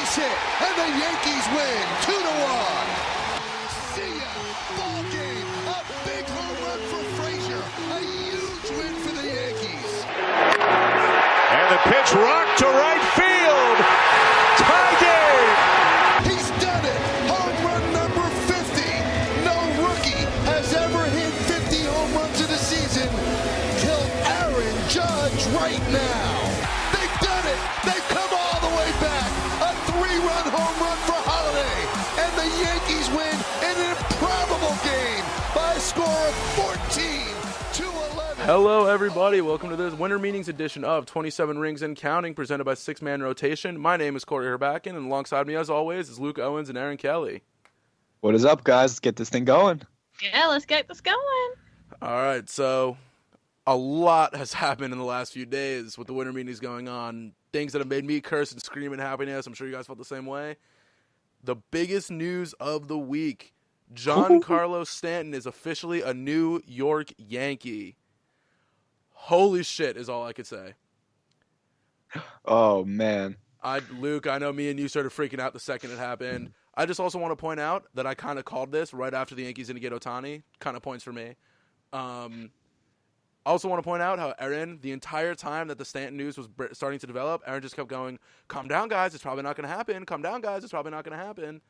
base hit, and the Yankees win 2-1. See ya, ball game. A big home run for Frazier. A huge win for the Yankees. And the pitch rocked to right field. Tie game. He's done it. Home run number 50. No rookie has ever hit 50 home runs in a season till Aaron Judge right now. They've done it. They've come all the way back. A 3-run home run for Holiday. And the Yankees win in an improbable game by a score of 14-11. Hello, everybody. Welcome to this Winter Meetings edition of 27 Rings and Counting, presented by Six Man Rotation. My name is Corey Herbakin, and alongside me, as always, is Luke Owens and Aaron Kelly. What is up, guys? Let's get this thing going. Yeah, let's get this going. All right, so a lot has happened in the last few days with the Winter Meetings going on. Things that have made me curse and scream in happiness. I'm sure you guys felt the same way. The biggest news of the week, Giancarlo Stanton is officially a New York Yankee. Holy shit is all I could say. Oh, man. Luke, I know me and you started freaking out the second it happened. I just also want to point out that I kind of called this right after the Yankees didn't get Ohtani. Kind of points for me. I also want to point out how Aaron, the entire time that the Stanton news was starting to develop, Aaron just kept going, calm down, guys. It's probably not going to happen. Calm down, guys. It's probably not going to happen.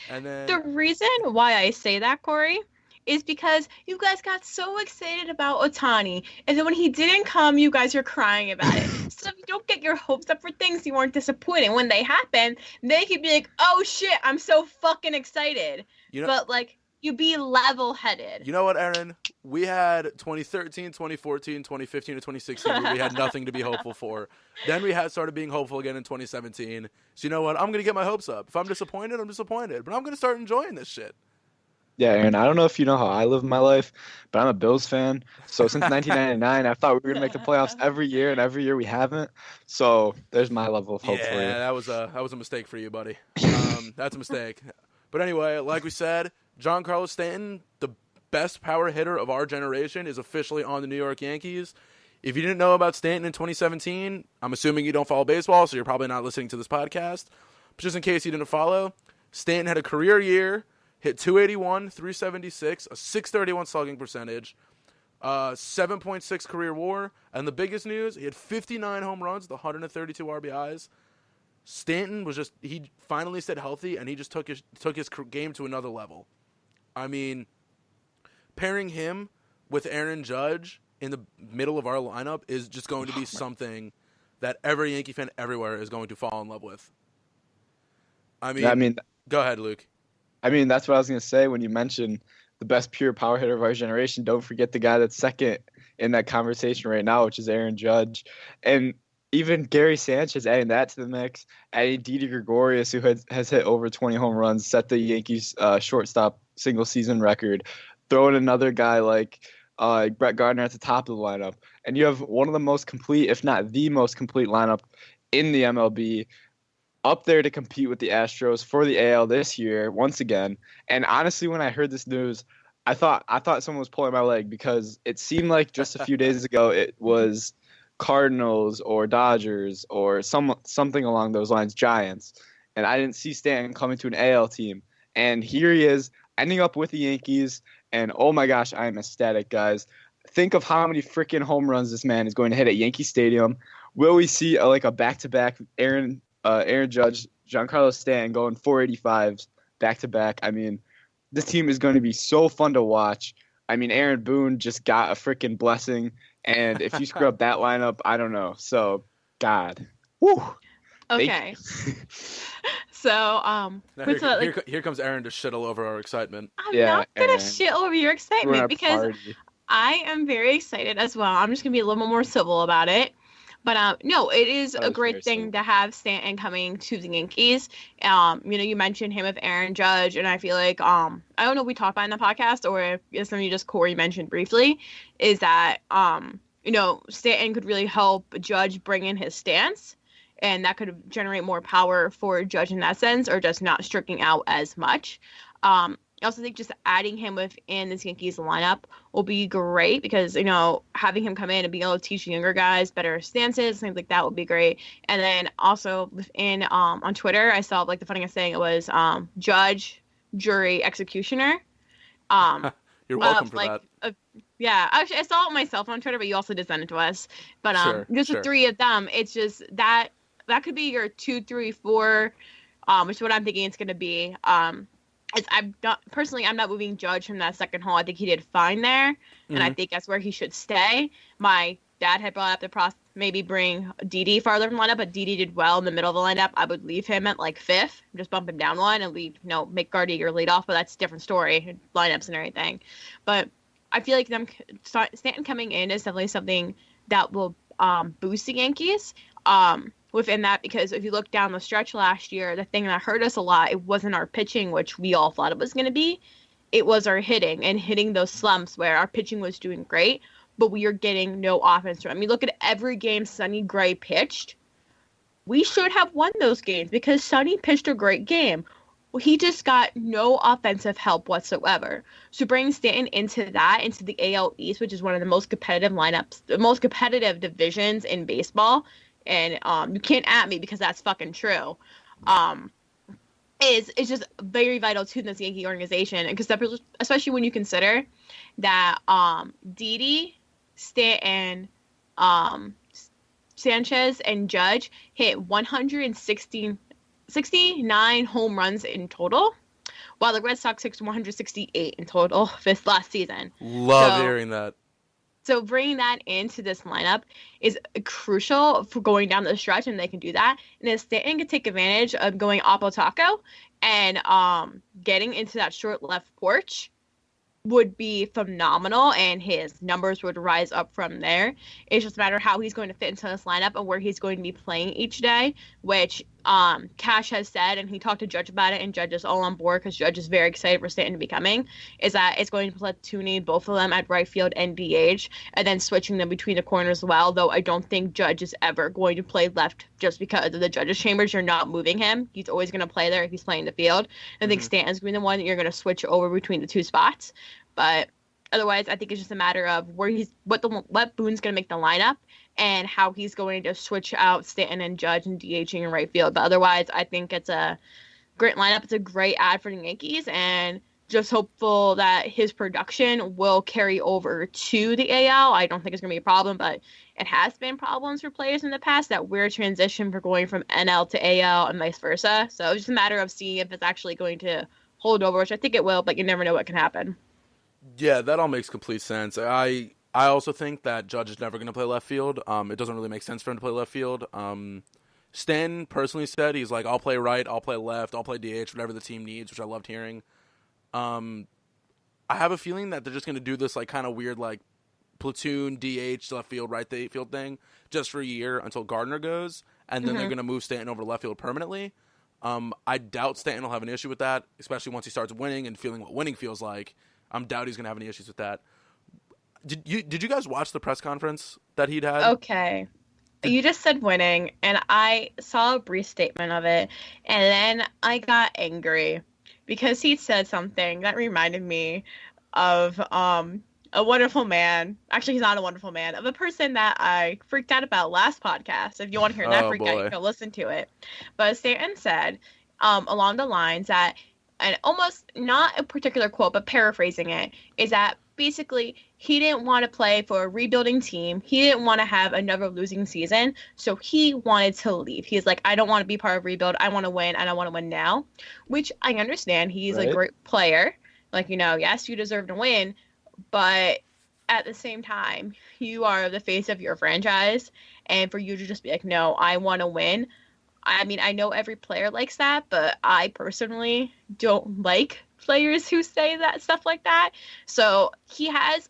And then The reason why I say that, Corey, is because you guys got so excited about Ohtani, and then when he didn't come, you guys are crying about it. So if you don't get your hopes up for things, you aren't disappointed. When they happen, then you could be like, oh shit, I'm so fucking excited. But like, you be level-headed. You know what, Aaron? We had 2013, 2014, 2015, and 2016 where we had nothing to be hopeful for. Then we started being hopeful again in 2017. So you know what? I'm going to get my hopes up. If I'm disappointed, I'm disappointed. But I'm going to start enjoying this shit. Yeah, Aaron, I don't know if you know how I live my life, but I'm a Bills fan. So since 1999, I thought we were going to make the playoffs every year, and every year we haven't. So there's my level of hope for you. Yeah, that was a mistake for you, buddy. That's a mistake. But anyway, like we said, Giancarlo Stanton, the best power hitter of our generation, is officially on the New York Yankees. If you didn't know about Stanton in 2017, I'm assuming you don't follow baseball, so you're probably not listening to this podcast. But just in case you didn't follow, Stanton had a career year, hit 281, 376, a 631 slugging percentage, 7.6 career WAR, and the biggest news, he had 59 home runs, 132 RBIs. Stanton he finally stayed healthy, and he just took his game to another level. I mean, pairing him with Aaron Judge in the middle of our lineup is just going to be something that every Yankee fan everywhere is going to fall in love with. I mean, go ahead, Luke. I mean, that's what I was going to say when you mentioned the best pure power hitter of our generation. Don't forget the guy that's second in that conversation right now, which is Aaron Judge. And even Gary Sanchez, adding that to the mix, adding Didi Gregorius, who has hit over 20 home runs, set the Yankees shortstop single-season record. Throw in another guy like Brett Gardner at the top of the lineup. And you have one of the most complete, if not the most complete lineup in the MLB, up there to compete with the Astros for the AL this year once again. And honestly, when I heard this news, I thought someone was pulling my leg, because it seemed like just a few days ago it was Cardinals or Dodgers or something along those lines, Giants. And I didn't see Stanton coming to an AL team. And here he is ending up with the Yankees. And oh my gosh, I am ecstatic, guys. Think of how many freaking home runs this man is going to hit at Yankee Stadium. Will we see a back-to-back Aaron Judge, Giancarlo Stanton going 485s back-to-back? I mean, this team is going to be so fun to watch. I mean, Aaron Boone just got a freaking blessing. And if you screw up that lineup, I don't know. So, God. Woo. Okay. So, now here comes Aaron to shit all over our excitement. I'm not going to shit over your excitement, because I am very excited as well. I'm just going to be a little more civil about it. But no, it is a great thing to have Stanton coming to the Yankees. You mentioned him with Aaron Judge, and I feel like I don't know if we talked about it in the podcast or if it's something just Corey mentioned briefly, is that Stanton could really help Judge bring in his stance, and that could generate more power for Judge in that sense, or just not striking out as much. I also think just adding him within this Yankees lineup will be great because, having him come in and being able to teach younger guys better stances, things like that would be great. And then also within on Twitter, I saw the funniest thing. It was judge, jury, executioner. You're welcome for that. Yeah, actually, I saw it myself on Twitter, but you also did send it to us. But the three of them, it's just that could be your 2, 3, 4, which is what I'm thinking it's going to be. I'm not moving Judge from that second hole. I think he did fine there, and I think that's where he should stay. My dad had brought up the process, maybe bring Didi farther in the lineup, but Didi did well in the middle of the lineup. I would leave him at 5th, just bump him down one, and leave, make Gardy your lead off, but that's a different story, lineups and everything. But I feel like Stanton coming in is definitely something that will boost the Yankees. Within that, because if you look down the stretch last year, the thing that hurt us a lot, it wasn't our pitching, which we all thought it was going to be. It was our hitting and hitting those slumps where our pitching was doing great, but we are getting no offense. I mean, look at every game Sonny Gray pitched. We should have won those games because Sonny pitched a great game. Well, he just got no offensive help whatsoever. So bringing Stanton into the AL East, which is one of the most competitive lineups, the most competitive divisions in baseball, and you can't at me because that's fucking true, is just very vital to this Yankee organization. Because especially when you consider that Didi, Stanton, Sanchez, and Judge hit 169 home runs in total, while the Red Sox hit 168 in total this last season. Love hearing that. So bringing that into this lineup is crucial for going down the stretch, and they can do that. And if Stanton can take advantage of going Oppo Taco and getting into that short left porch, would be phenomenal, and his numbers would rise up from there. It's just a matter of how he's going to fit into this lineup and where he's going to be playing each day, which Cash has said, and he talked to Judge about it, and Judge is all on board because Judge is very excited for Stanton to be coming, is that it's going to platooning both of them at right field and DH, and then switching them between the corners as well, though I don't think Judge is ever going to play left just because of the Judge's chambers. You're not moving him. He's always going to play there if he's playing the field. I think Stanton's going to be the one that you're going to switch over between the two spots. But otherwise, I think it's just a matter of what Boone's going to make the lineup and how he's going to switch out Stanton and Judge and DHing in right field. But otherwise, I think it's a great lineup. It's a great ad for the Yankees, and just hopeful that his production will carry over to the AL. I don't think it's going to be a problem, but it has been problems for players in the past, that weird transition for going from NL to AL and vice versa. So it's just a matter of seeing if it's actually going to hold over, which I think it will, but you never know what can happen. Yeah, that all makes complete sense. I also think that Judge is never going to play left field. It doesn't really make sense for him to play left field. Stan personally said he's like, I'll play right, I'll play left, I'll play DH, whatever the team needs, which I loved hearing. I have a feeling that they're just going to do this kind of weird platoon DH left field, right field thing just for a year until Gardner goes, and then they're going to move Stanton over to left field permanently. I doubt Stanton will have an issue with that, especially once he starts winning and feeling what winning feels like. I doubt he's going to have any issues with that. Did you guys watch the press conference that he'd had? Okay. You just said winning, and I saw a brief statement of it, and then I got angry because he said something that reminded me of a wonderful man. Actually, he's not a wonderful man. Of a person that I freaked out about last podcast. If you want to hear that freak out, you can listen to it. But Stanton said along the lines that, and almost not a particular quote, but paraphrasing it, is that basically he didn't want to play for a rebuilding team. He didn't want to have another losing season. So he wanted to leave. He's like, I don't want to be part of rebuild. I want to win, and I want to win now, which I understand. He's a great player. Yes, you deserve to win, but at the same time, you are the face of your franchise. And for you to just be like, no, I want to win. I mean, I know every player likes that, but I personally don't like players who say that stuff like that. So he's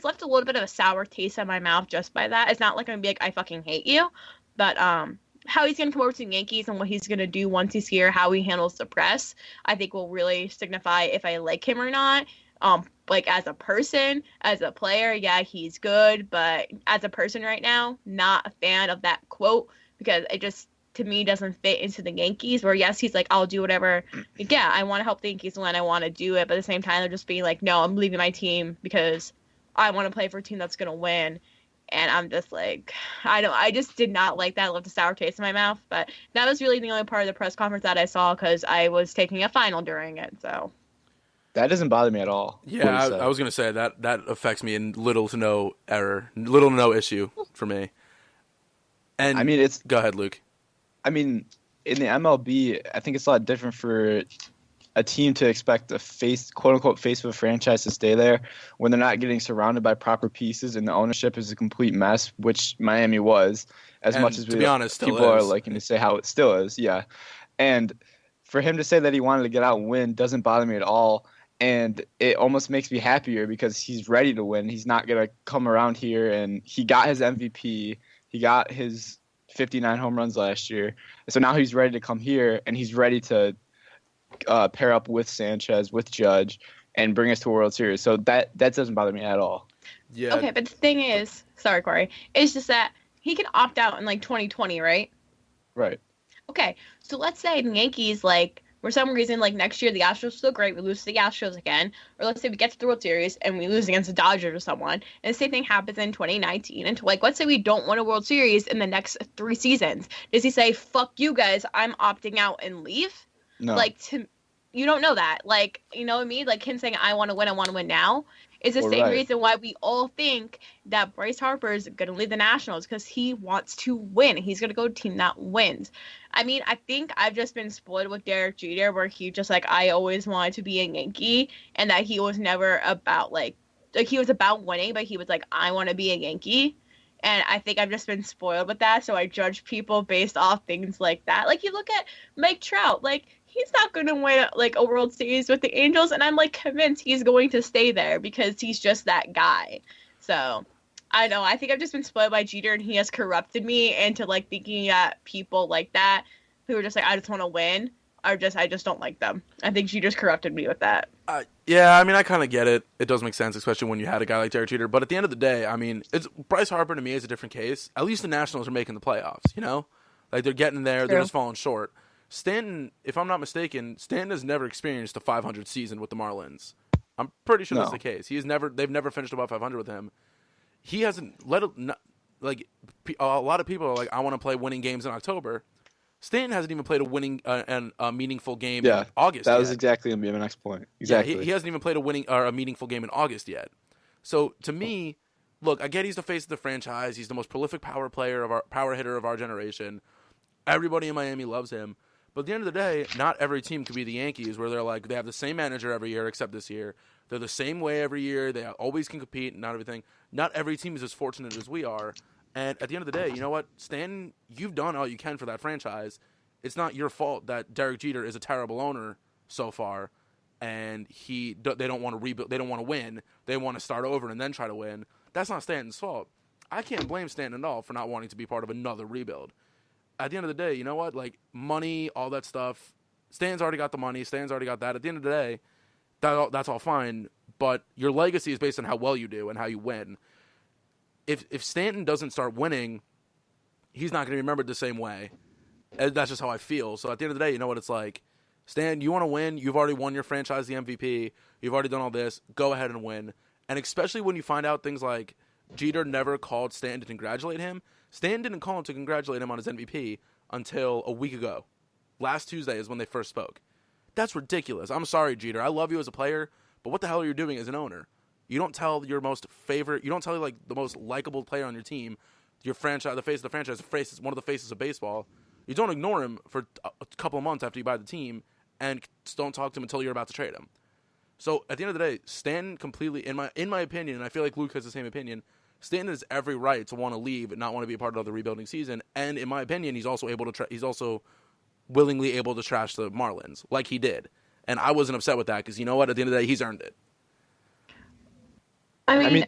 left a little bit of a sour taste in my mouth just by that. It's not like I'm going to be like, I fucking hate you. But how he's going to come over to the Yankees and what he's going to do once he's here, how he handles the press, I think will really signify if I like him or not. As a person, as a player, yeah, he's good. But as a person right now, not a fan of that quote, because to me doesn't fit into the Yankees, where yes, he's like, I'll do whatever. Yeah, I want to help the Yankees win. I want to do it. But at the same time, they're just being like, no, I'm leaving my team because I want to play for a team that's going to win. And I'm just like, I just did not like that. I left a sour taste in my mouth. But that was really the only part of the press conference that I saw because I was taking a final during it. So that doesn't bother me at all. Yeah, I was going to say that affects me in little to no issue for me. And I mean, go ahead, Luke. I mean, in the MLB, I think it's a lot different for a team to expect a quote unquote face of a franchise to stay there when they're not getting surrounded by proper pieces and the ownership is a complete mess, which Miami was, as much as to be honest, people are liking to say how it still is. Yeah. And for him to say that he wanted to get out and win doesn't bother me at all. And it almost makes me happier because he's ready to win. He's not going to come around here, and he got his MVP. He got his 59 home runs last year. So now he's ready to come here, and he's ready to pair up with Sanchez, with Judge, and bring us to a World Series. So that doesn't bother me at all. Yeah. Okay, but the thing is, sorry, Corey, it's just that he can opt out in like 2020, right? Right. Okay, so let's say the Yankees, like, for some reason, like, next year the Astros are still great, we lose to the Astros again, or let's say we get to the World Series and we lose against the Dodgers or someone, and the same thing happens in 2019, and like, let's say we don't win a World Series in the next 3 seasons. Does he say, fuck you guys, I'm opting out and leave? No. Like, you don't know that. Like, you know what I mean? Like, him saying, I want to win now, is the same reason why we all think that Bryce Harper is going to leave the Nationals, because he wants to win. He's going to go to a team that wins. I mean, I think I've just been spoiled with Derek Jeter, where he just, like, I always wanted to be a Yankee, and that he was never about, like he was about winning, but he was like, I want to be a Yankee. And I think I've just been spoiled with that, so I judge people based off things like that. Like, you look at Mike Trout, like, he's not going to win, like, a World Series with the Angels, and I'm, like, convinced he's going to stay there because he's just that guy. So, I know. I think I've just been spoiled by Jeter, and he has corrupted me into, like, thinking that people like that, who are just like, I just want to win, I just don't like them. I think Jeter's corrupted me with that. Yeah, I mean, I kind of get it. It does make sense, especially when you had a guy like Derek Jeter. But at the end of the day, I mean, Bryce Harper to me is a different case. At least the Nationals are making the playoffs, you know? Like, they're getting there. True. They're just falling short. Stanton, if I'm not mistaken, Stanton has never experienced a 500 season with the Marlins. I'm pretty sure that's the case. They've never finished above 500 with him. He hasn't like, a lot of people are like, I want to play winning games in October. Stanton hasn't even played a meaningful game in August. That was exactly going to be my next point. Exactly. Yeah, he hasn't even played a meaningful game in August yet. So to me, look, I get he's the face of the franchise. He's the most prolific power hitter of our generation. Everybody in Miami loves him. But at the end of the day, not every team could be the Yankees, where they're like, they have the same manager every year except this year. They're the same way every year. They always can compete and not everything. Not every team is as fortunate as we are. And at the end of the day, you know what, Stanton, you've done all you can for that franchise. It's not your fault that Derek Jeter is a terrible owner so far, and they don't want to rebuild. They don't want to win. They want to start over and then try to win. That's not Stanton's fault. I can't blame Stanton at all for not wanting to be part of another rebuild. At the end of the day, you know what, like, money, all that stuff, Stanton's already got the money. Stanton's already got that. At the end of the day, that's all fine, but your legacy is based on how well you do and how you win. If Stanton doesn't start winning, he's not going to be remembered the same way. And that's just how I feel. So at the end of the day, you know what it's like. Stan, you want to win. You've already won your franchise the MVP. You've already done all this. Go ahead and win. And especially when you find out things like Jeter never called Stanton to congratulate him. Stanton didn't call him to congratulate him on his MVP until a week ago. Last Tuesday is when they first spoke. That's ridiculous. I'm sorry, Jeter. I love you as a player, but what the hell are you doing as an owner? You don't tell your most favorite, you don't tell like the most likable player on your team, your franchise, the face of the franchise, one of the faces of baseball. You don't ignore him for a couple of months after you buy the team, and don't talk to him until you're about to trade him. So at the end of the day, Stanton completely, in my opinion, and I feel like Luke has the same opinion, Stanton has every right to want to leave and not want to be a part of the rebuilding season. And in my opinion, he's also willingly able to trash the Marlins like he did. And I wasn't upset with that because you know what? At the end of the day, he's earned it. I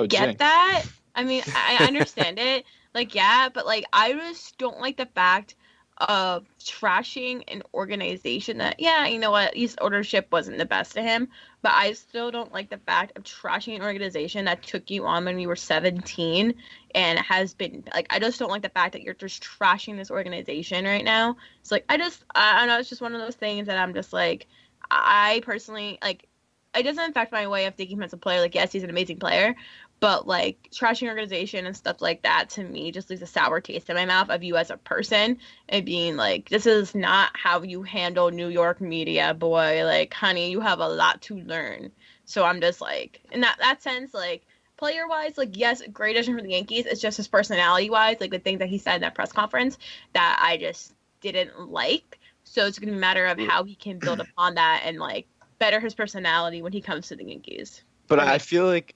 get that. I mean, I understand it. Like, yeah, but, like, I just don't like the fact of trashing an organization that, yeah, you know what, his ownership wasn't the best to him, but I still don't like the fact of trashing an organization that took you on when you were 17 and has been, like, I just don't like the fact that you're just trashing this organization right now. It's like, I know it's just one of those things that I'm just like, I personally, like, it doesn't affect my way of thinking him as a player. Like, yes, he's an amazing player, but, like, trashing organization and stuff like that, to me, just leaves a sour taste in my mouth of you as a person and being like, this is not how you handle New York media, boy. Like, honey, you have a lot to learn. So I'm just like, in that sense, like, player-wise, like, yes, great addition for the Yankees. It's just his personality-wise, like, the things that he said in that press conference that I just didn't like. So it's going to be a matter of how he can build upon that and, like, better his personality when he comes to the Yankees. But I feel like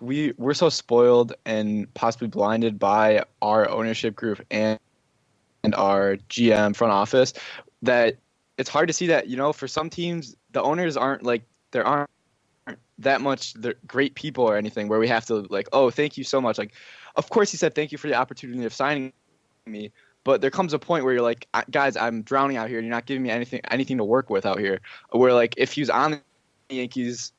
we're so spoiled and possibly blinded by our ownership group and our GM front office that it's hard to see that, you know, for some teams, the owners aren't like, there aren't that much great people or anything where we have to like, oh, thank you so much. Like, of course he said thank you for the opportunity of signing me, but there comes a point where you're like, guys, I'm drowning out here and you're not giving me anything to work with out here. Where like if he was on the Yankees,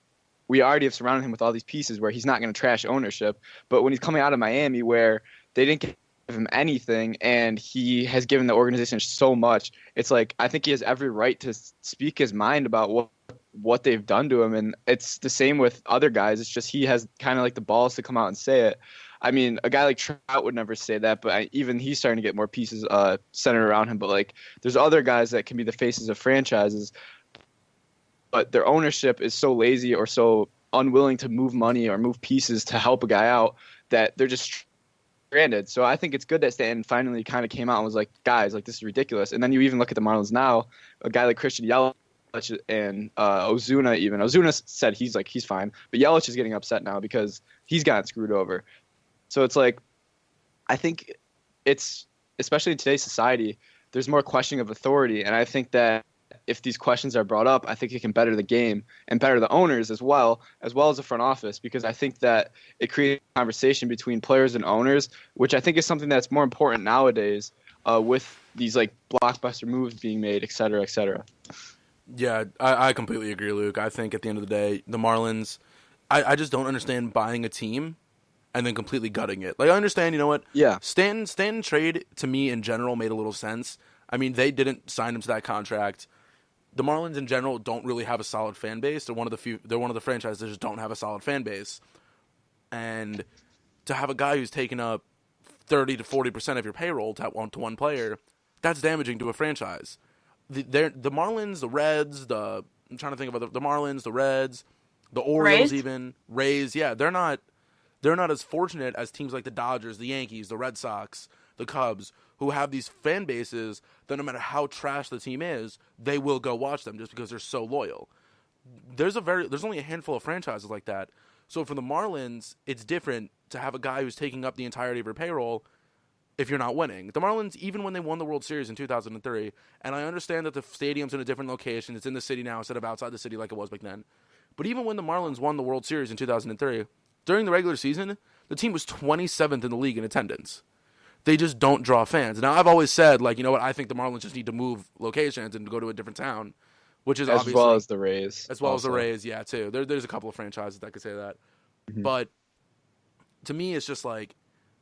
we already have surrounded him with all these pieces where he's not going to trash ownership. But when he's coming out of Miami where they didn't give him anything and he has given the organization so much, it's like I think he has every right to speak his mind about what they've done to him. And it's the same with other guys. It's just he has kind of like the balls to come out and say it. I mean, a guy like Trout would never say that, but even he's starting to get more pieces centered around him. But like there's other guys that can be the faces of franchises, but their ownership is so lazy or so unwilling to move money or move pieces to help a guy out that they're just stranded. So I think it's good that Stanton finally kind of came out and was like, guys, like this is ridiculous. And then you even look at the Marlins now, a guy like Christian Yelich and Ozuna even. Ozuna said he's fine, but Yelich is getting upset now because he's gotten screwed over. So it's like, I think it's, especially in today's society, there's more questioning of authority. And I think that if these questions are brought up, I think it can better the game and better the owners as well as the front office, because I think that it creates a conversation between players and owners, which I think is something that's more important nowadays with these like blockbuster moves being made, et cetera, et cetera. Yeah, I completely agree, Luke. I think at the end of the day, the Marlins, I just don't understand buying a team and then completely gutting it. Like, I understand, you know what? Yeah. Stanton trade, to me, in general, made a little sense. I mean, they didn't sign him to that contract. The Marlins, in general, don't really have a solid fan base. They're one of the franchises that just don't have a solid fan base. And to have a guy who's taken up 30 to 40% of your payroll to one player, that's damaging to a franchise. The Marlins, the Reds, I'm trying to think about the Marlins, the Reds, the Orioles, even Rays. Yeah, they're not as fortunate as teams like the Dodgers, the Yankees, the Red Sox, the Cubs, who have these fan bases that no matter how trash the team is, they will go watch them just because they're so loyal. There's only a handful of franchises like that. So for the Marlins, it's different to have a guy who's taking up the entirety of your payroll if you're not winning. The Marlins, even when they won the World Series in 2003, and I understand that the stadium's in a different location, it's in the city now instead of outside the city like it was back then, but even when the Marlins won the World Series in 2003, during the regular season, the team was 27th in the league in attendance. They just don't draw fans. Now, I've always said, like, you know what, I think the Marlins just need to move locations and go to a different town, which is obviously... As well as the Rays. As well as the Rays, yeah, too. There's a couple of franchises that could say that. Mm-hmm. But to me, it's just like,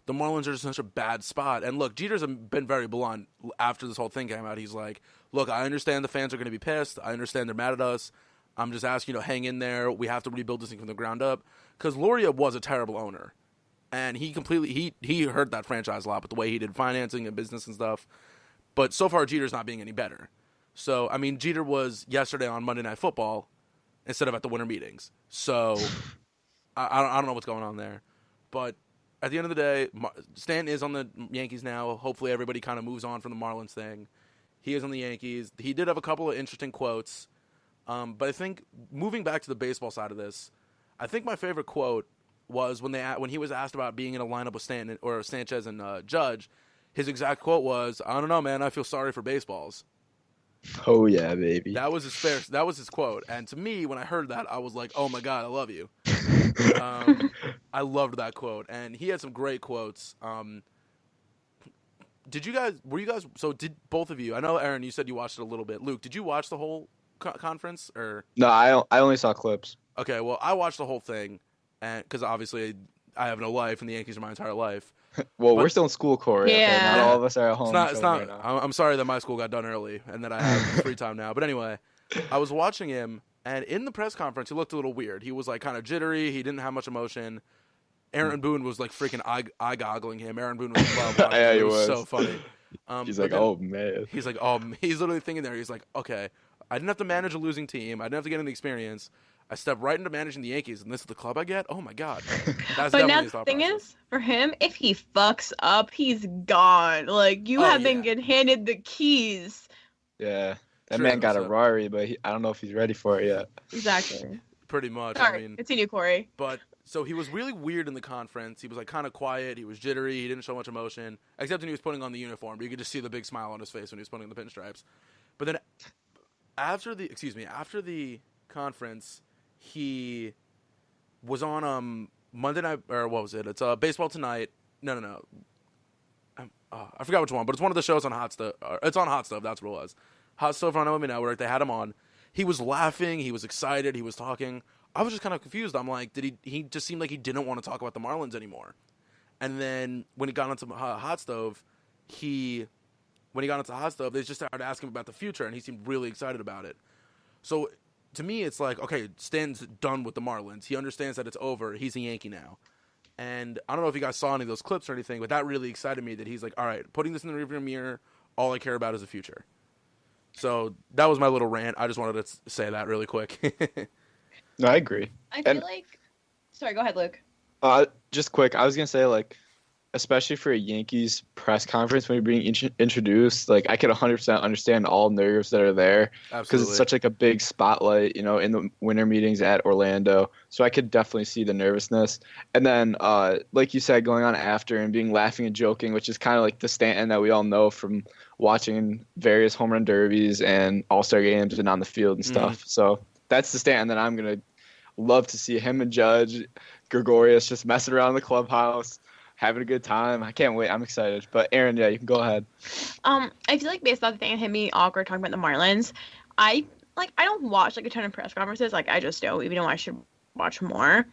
the Marlins are just in such a bad spot. And look, Jeter's been very blunt after this whole thing came out. He's like, look, I understand the fans are going to be pissed. I understand they're mad at us. I'm just asking you to hang in there. We have to rebuild this thing from the ground up. Because Loria was a terrible owner. And he hurt that franchise a lot with the way he did financing and business and stuff. But so far, Jeter's not being any better. So, I mean, Jeter was yesterday on Monday Night Football instead of at the winter meetings. So, I don't know what's going on there. But at the end of the day, Stanton is on the Yankees now. Hopefully everybody kind of moves on from the Marlins thing. He is on the Yankees. He did have a couple of interesting quotes. But I think moving back to the baseball side of this, I think my favorite quote was when he was asked about being in a lineup with Stanton or Sanchez and Judge. His exact quote was, "I don't know, man. I feel sorry for baseballs." Oh yeah, baby. That was his quote. And to me, when I heard that, I was like, "Oh my God, I love you." I loved that quote, and he had some great quotes. were you guys, so did both of you, I know, Aaron, you said you watched it a little bit. Luke, did you watch the whole conference, or? No, I only saw clips. Okay, well, I watched the whole thing, and because obviously I have no life, and the Yankees are my entire life. Well, we're still in school, Corey. Yeah. Okay? Not all of us are at home. It's not. Right, I'm sorry that my school got done early, and that I have free time now. But anyway, I was watching him, and in the press conference, he looked a little weird. He was like kind of jittery. He didn't have much emotion. Aaron Boone was like freaking eye goggling him. Aaron Boone was in love. Yeah, he was so funny. He's like, oh man. He's like, oh, he's literally thinking there. He's like, okay, I didn't have to manage a losing team. I didn't have to get any experience. I stepped right into managing the Yankees, and this is the club I get? Oh, my God. That's but now the thing is, for him, if he fucks up, he's gone. Like, you have been getting handed the keys. Yeah. That man got a Rari, but I don't know if he's ready for it yet. Exactly. Pretty much. Sorry, continue, Corey. But, so he was really weird in the conference. He was, like, kind of quiet. He was jittery. He didn't show much emotion, except when he was putting on the uniform. But you could just see the big smile on his face when he was putting on the pinstripes. But then after the conference, he was on Monday night, or what was it? It's Baseball Tonight. No. I forgot which one, but it's one of the shows on Hot Stuff. It's on Hot Stuff. That's what it was. Hot Stuff on MLB Network. They had him on. He was laughing. He was excited. He was talking. I was just kind of confused. I'm like, he just seemed like he didn't want to talk about the Marlins anymore. And then when he got onto Hot Stove, they just started asking him about the future, and he seemed really excited about it. So to me, it's like, okay, Stan's done with the Marlins. He understands that it's over. He's a Yankee now. And I don't know if you guys saw any of those clips or anything, but that really excited me that he's like, all right, putting this in the rearview mirror, all I care about is the future. So that was my little rant. I just wanted to say that really quick. No, I agree. I feel like... Sorry, go ahead, Luke. Just quick, I was going to say, like, especially for a Yankees press conference when you're being introduced, like I could 100% understand all nerves that are there because it's such like a big spotlight, you know, in the winter meetings at Orlando. So I could definitely see the nervousness. And then, like you said, going on after and being laughing and joking, which is kind of like the Stanton that we all know from watching various home run derbies and all-star games and on the field and stuff. So that's the Stanton that I'm going to love to see. Him and Judge, Gregorius just messing around the clubhouse, having a good time. I can't wait. I'm excited. But Aaron, yeah, you can go ahead. I feel like based off the thing of him being awkward talking about the Marlins, I don't watch like a ton of press conferences. Like I just don't, even though I should watch more.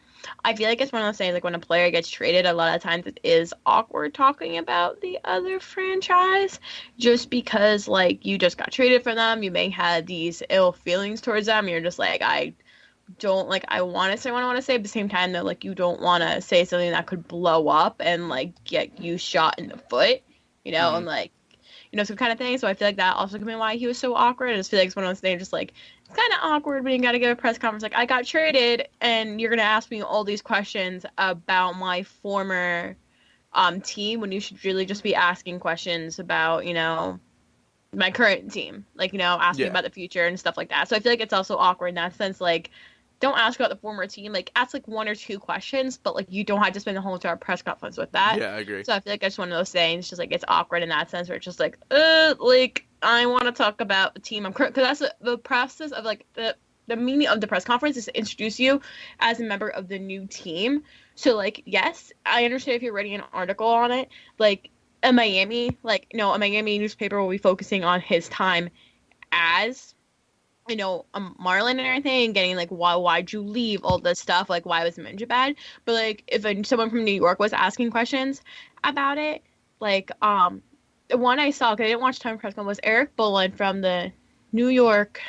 I feel like it's one of those things, like when a player gets traded, a lot of times it is awkward talking about the other franchise just because like you just got traded for them. You may have these ill feelings towards them. You're just like, I want to say what I want to say, but at the same time, though, like, you don't want to say something that could blow up and, like, get you shot in the foot, you know, and, like, you know, some kind of thing. So I feel like that also could be why he was so awkward. I just feel like it's one of those things, just, like, it's kind of awkward when you got to give a press conference. Like, I got traded, and you're going to ask me all these questions about my former team when you should really just be asking questions about, you know, my current team. Like, you know, asking about the future and stuff like that. So I feel like it's also awkward in that sense, like, don't ask about the former team. Like, ask, like, one or two questions, but, like, you don't have to spend the whole entire press conference with that. Yeah, I agree. So I feel like it's one of those things, just, like, it's awkward in that sense where it's just, like, I want to talk about the team I'm current... Because that's the process of, like, the meaning of the press conference is to introduce you as a member of the new team. So, like, yes, I understand if you're writing an article on it. Like, a Miami newspaper will be focusing on his time as... you know, a Marlin and everything, and getting, like, why'd you leave, all this stuff, like, why was Minja bad? But, like, if someone from New York was asking questions about it, like, the one I saw, because I didn't watch Time Press Con, was Eric Bullen from the New York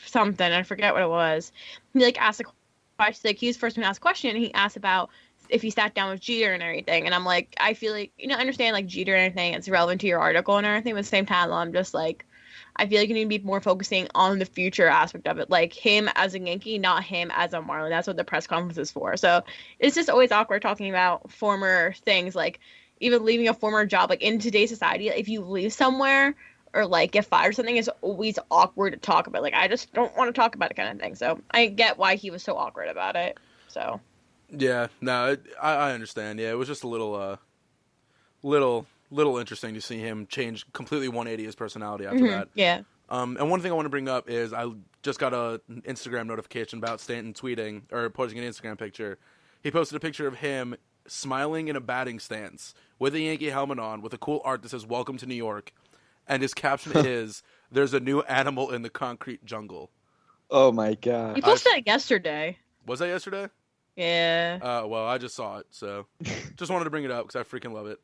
something, I forget what it was. He, like, asked a question, like, he was the first one to ask a question, and he asked about if he sat down with Jeter and everything, and I'm like, I feel like, you know, I understand, like, Jeter and everything, it's relevant to your article and everything, but at the same time, I'm just, like, I feel like you need to be more focusing on the future aspect of it, like him as a Yankee, not him as a Marlin. That's what the press conference is for. So it's just always awkward talking about former things, like even leaving a former job. Like in today's society, if you leave somewhere or like get fired or something, it's always awkward to talk about. Like I just don't want to talk about it, kind of thing. So I get why he was so awkward about it. So yeah, no, I understand. Yeah, it was just a little interesting to see him change completely 180 his personality after that. Yeah. And one thing I want to bring up is I just got an Instagram notification about Stanton tweeting or posting an Instagram picture. He posted a picture of him smiling in a batting stance with a Yankee helmet on with a cool art that says "Welcome to New York," and his caption is, "There's a new animal in the concrete jungle." Oh my god! You posted it yesterday. Was that yesterday? Yeah. Well, I just saw it, so just wanted to bring it up because I freaking love it.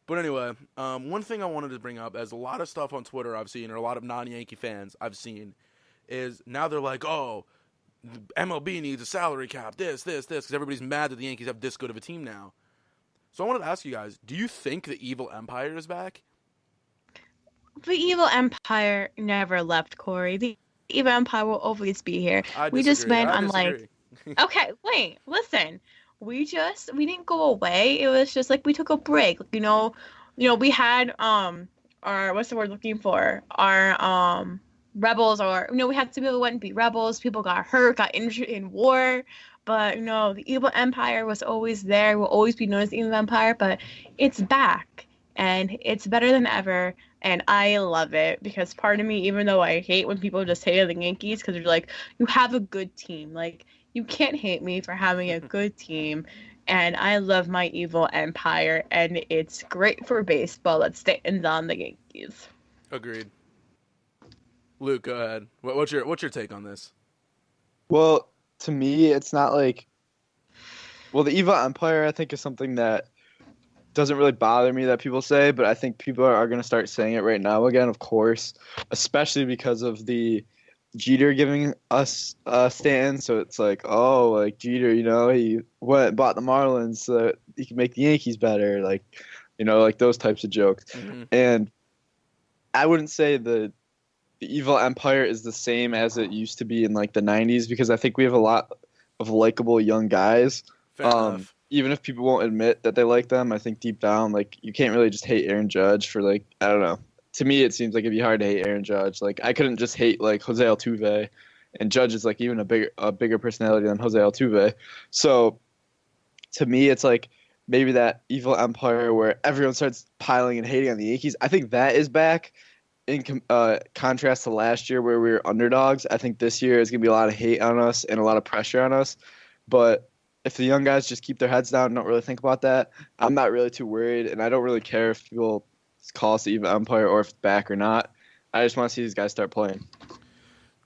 But anyway, one thing I wanted to bring up, as a lot of stuff on Twitter I've seen, or a lot of non-Yankee fans I've seen, is now they're like, oh, MLB needs a salary cap, this, because everybody's mad that the Yankees have this good of a team now. So I wanted to ask you guys, do you think the evil empire is back? The evil empire never left, Corey. The evil empire will always be here. We just went on like... Okay, wait, listen. We didn't go away. It was just like we took a break. We had our, what's the word looking for? Our rebels, or we had some people who went and be rebels. People got hurt, got injured in war. But the evil empire was always there. Will always be known as the evil empire. But it's back, and it's better than ever. And I love it, because part of me, even though I hate when people just hate the Yankees, because they're like, you have a good team, like. You can't hate me for having a good team, and I love my evil empire, and it's great for baseball that Stanton's on the Yankees. Agreed. Luke, go ahead. What's your take on this? Well, to me, it's not like... Well, the evil empire, I think, is something that doesn't really bother me that people say, but I think people are going to start saying it right now again, of course, especially because of the Jeter giving us Stanton, so it's like, oh, like Jeter, he went and bought the Marlins so that he can make the Yankees better, like, like those types of jokes. Mm-hmm. And I wouldn't say the evil empire is the same as it used to be in like the 90s, because I think we have a lot of likable young guys. Fair enough. Even if people won't admit that they like them, I think deep down, like, you can't really just hate Aaron Judge for, like, I don't know. To me, it seems like it'd be hard to hate Aaron Judge. Like, I couldn't just hate like Jose Altuve, and Judge is like even a bigger personality than Jose Altuve. So, to me, it's like maybe that evil empire where everyone starts piling and hating on the Yankees. I think that is back. In contrast to last year where we were underdogs, I think this year is gonna be a lot of hate on us and a lot of pressure on us. But if the young guys just keep their heads down and don't really think about that, I'm not really too worried, and I don't really care if people call us the evil empire or if it's back or not. I just want to see these guys start playing.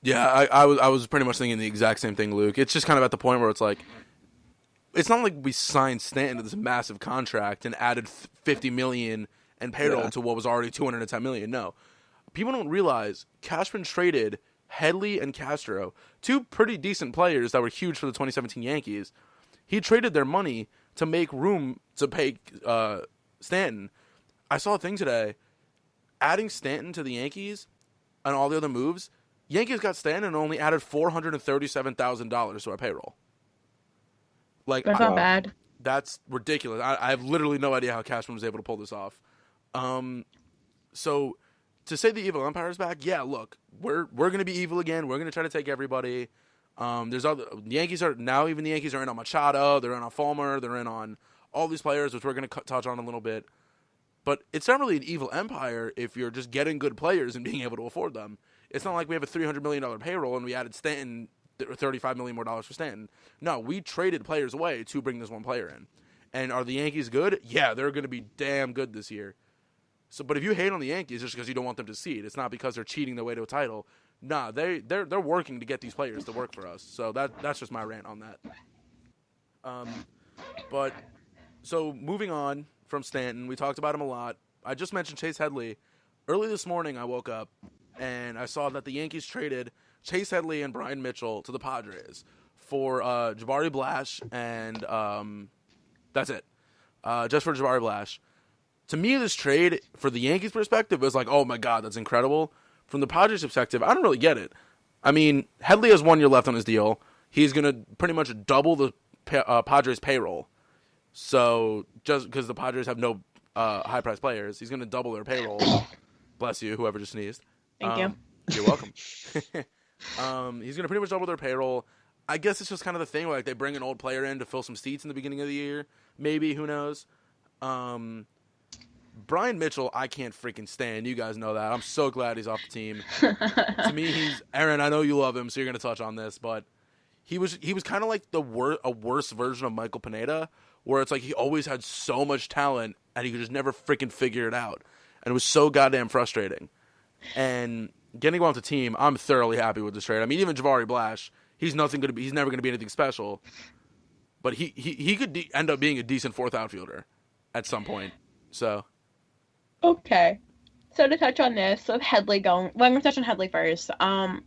Yeah, I was pretty much thinking the exact same thing, Luke. It's just kind of at the point where it's like, it's not like we signed Stanton to this massive contract and added $50 million and payroll to what was already $210 million. No, people don't realize Cashman traded Headley and Castro, two pretty decent players that were huge for the 2017 Yankees. He traded their money to make room to pay Stanton. I saw a thing today, adding Stanton to the Yankees and all the other moves, Yankees got Stanton and only added $437,000 to our payroll. Like, that's not bad. That's ridiculous. I have literally no idea how Cashman was able to pull this off. So to say the evil empire is back, yeah, look, we're going to be evil again. We're going to try to take everybody. The Yankees are now, even the Yankees are in on Machado, they're in on Fulmer, they're in on all these players, which we're going to touch on a little bit. But it's not really an evil empire if you're just getting good players and being able to afford them. It's not like we have a $300 million payroll and we added Stanton, $35 million more for Stanton. No, we traded players away to bring this one player in. And are the Yankees good? Yeah, they're going to be damn good this year. So, but if you hate on the Yankees just because you don't want them to succeed, it's not because they're cheating their way to a title. Nah, they're working to get these players to work for us. So that's just my rant on that. So moving on from Stanton, we talked about him a lot. I just mentioned Chase Headley. Early this morning, I woke up and I saw that the Yankees traded Chase Headley and Brian Mitchell to the Padres for Jabari Blash, and that's it. Just for Jabari Blash. To me, this trade, for the Yankees' perspective, was like, oh my God, that's incredible. From the Padres' perspective, I don't really get it. I mean, Headley has 1 year left on his deal. He's going to pretty much double the Padres' payroll. So, just because the Padres have no high-priced players, he's going to double their payroll. Bless you, whoever just sneezed. Thank you. You're welcome. He's going to pretty much double their payroll. I guess it's just kind of the thing where like, they bring an old player in to fill some seats in the beginning of the year. Maybe, who knows? Brian Mitchell, I can't freaking stand. You guys know that. I'm so glad he's off the team. To me, he's Aaron. I know you love him, so you're going to touch on this, but he was kind of like a worse version of Michael Pineda, where it's like he always had so much talent and he could just never freaking figure it out. And it was so goddamn frustrating. And getting him off the team, I'm thoroughly happy with this trade. I mean, even Javari Blash, he's never going to be anything special. But he could end up being a decent fourth outfielder at some point. So. Okay. So to touch on this, of Headley going, well, I'm going to touch on Headley first. I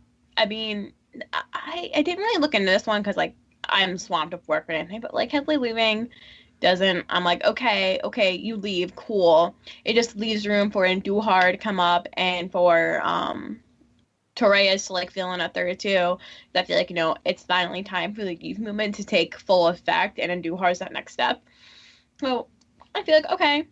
mean, I didn't really look into this one because, like, I'm swamped with work or anything, but, like, Headley leaving I'm like, okay, you leave, cool. It just leaves room for Andujar to come up and for Torreyes to, like, fill in at third too. I feel like, it's finally time for the youth movement to take full effect, and Andujar's that next step. So I feel like, okay,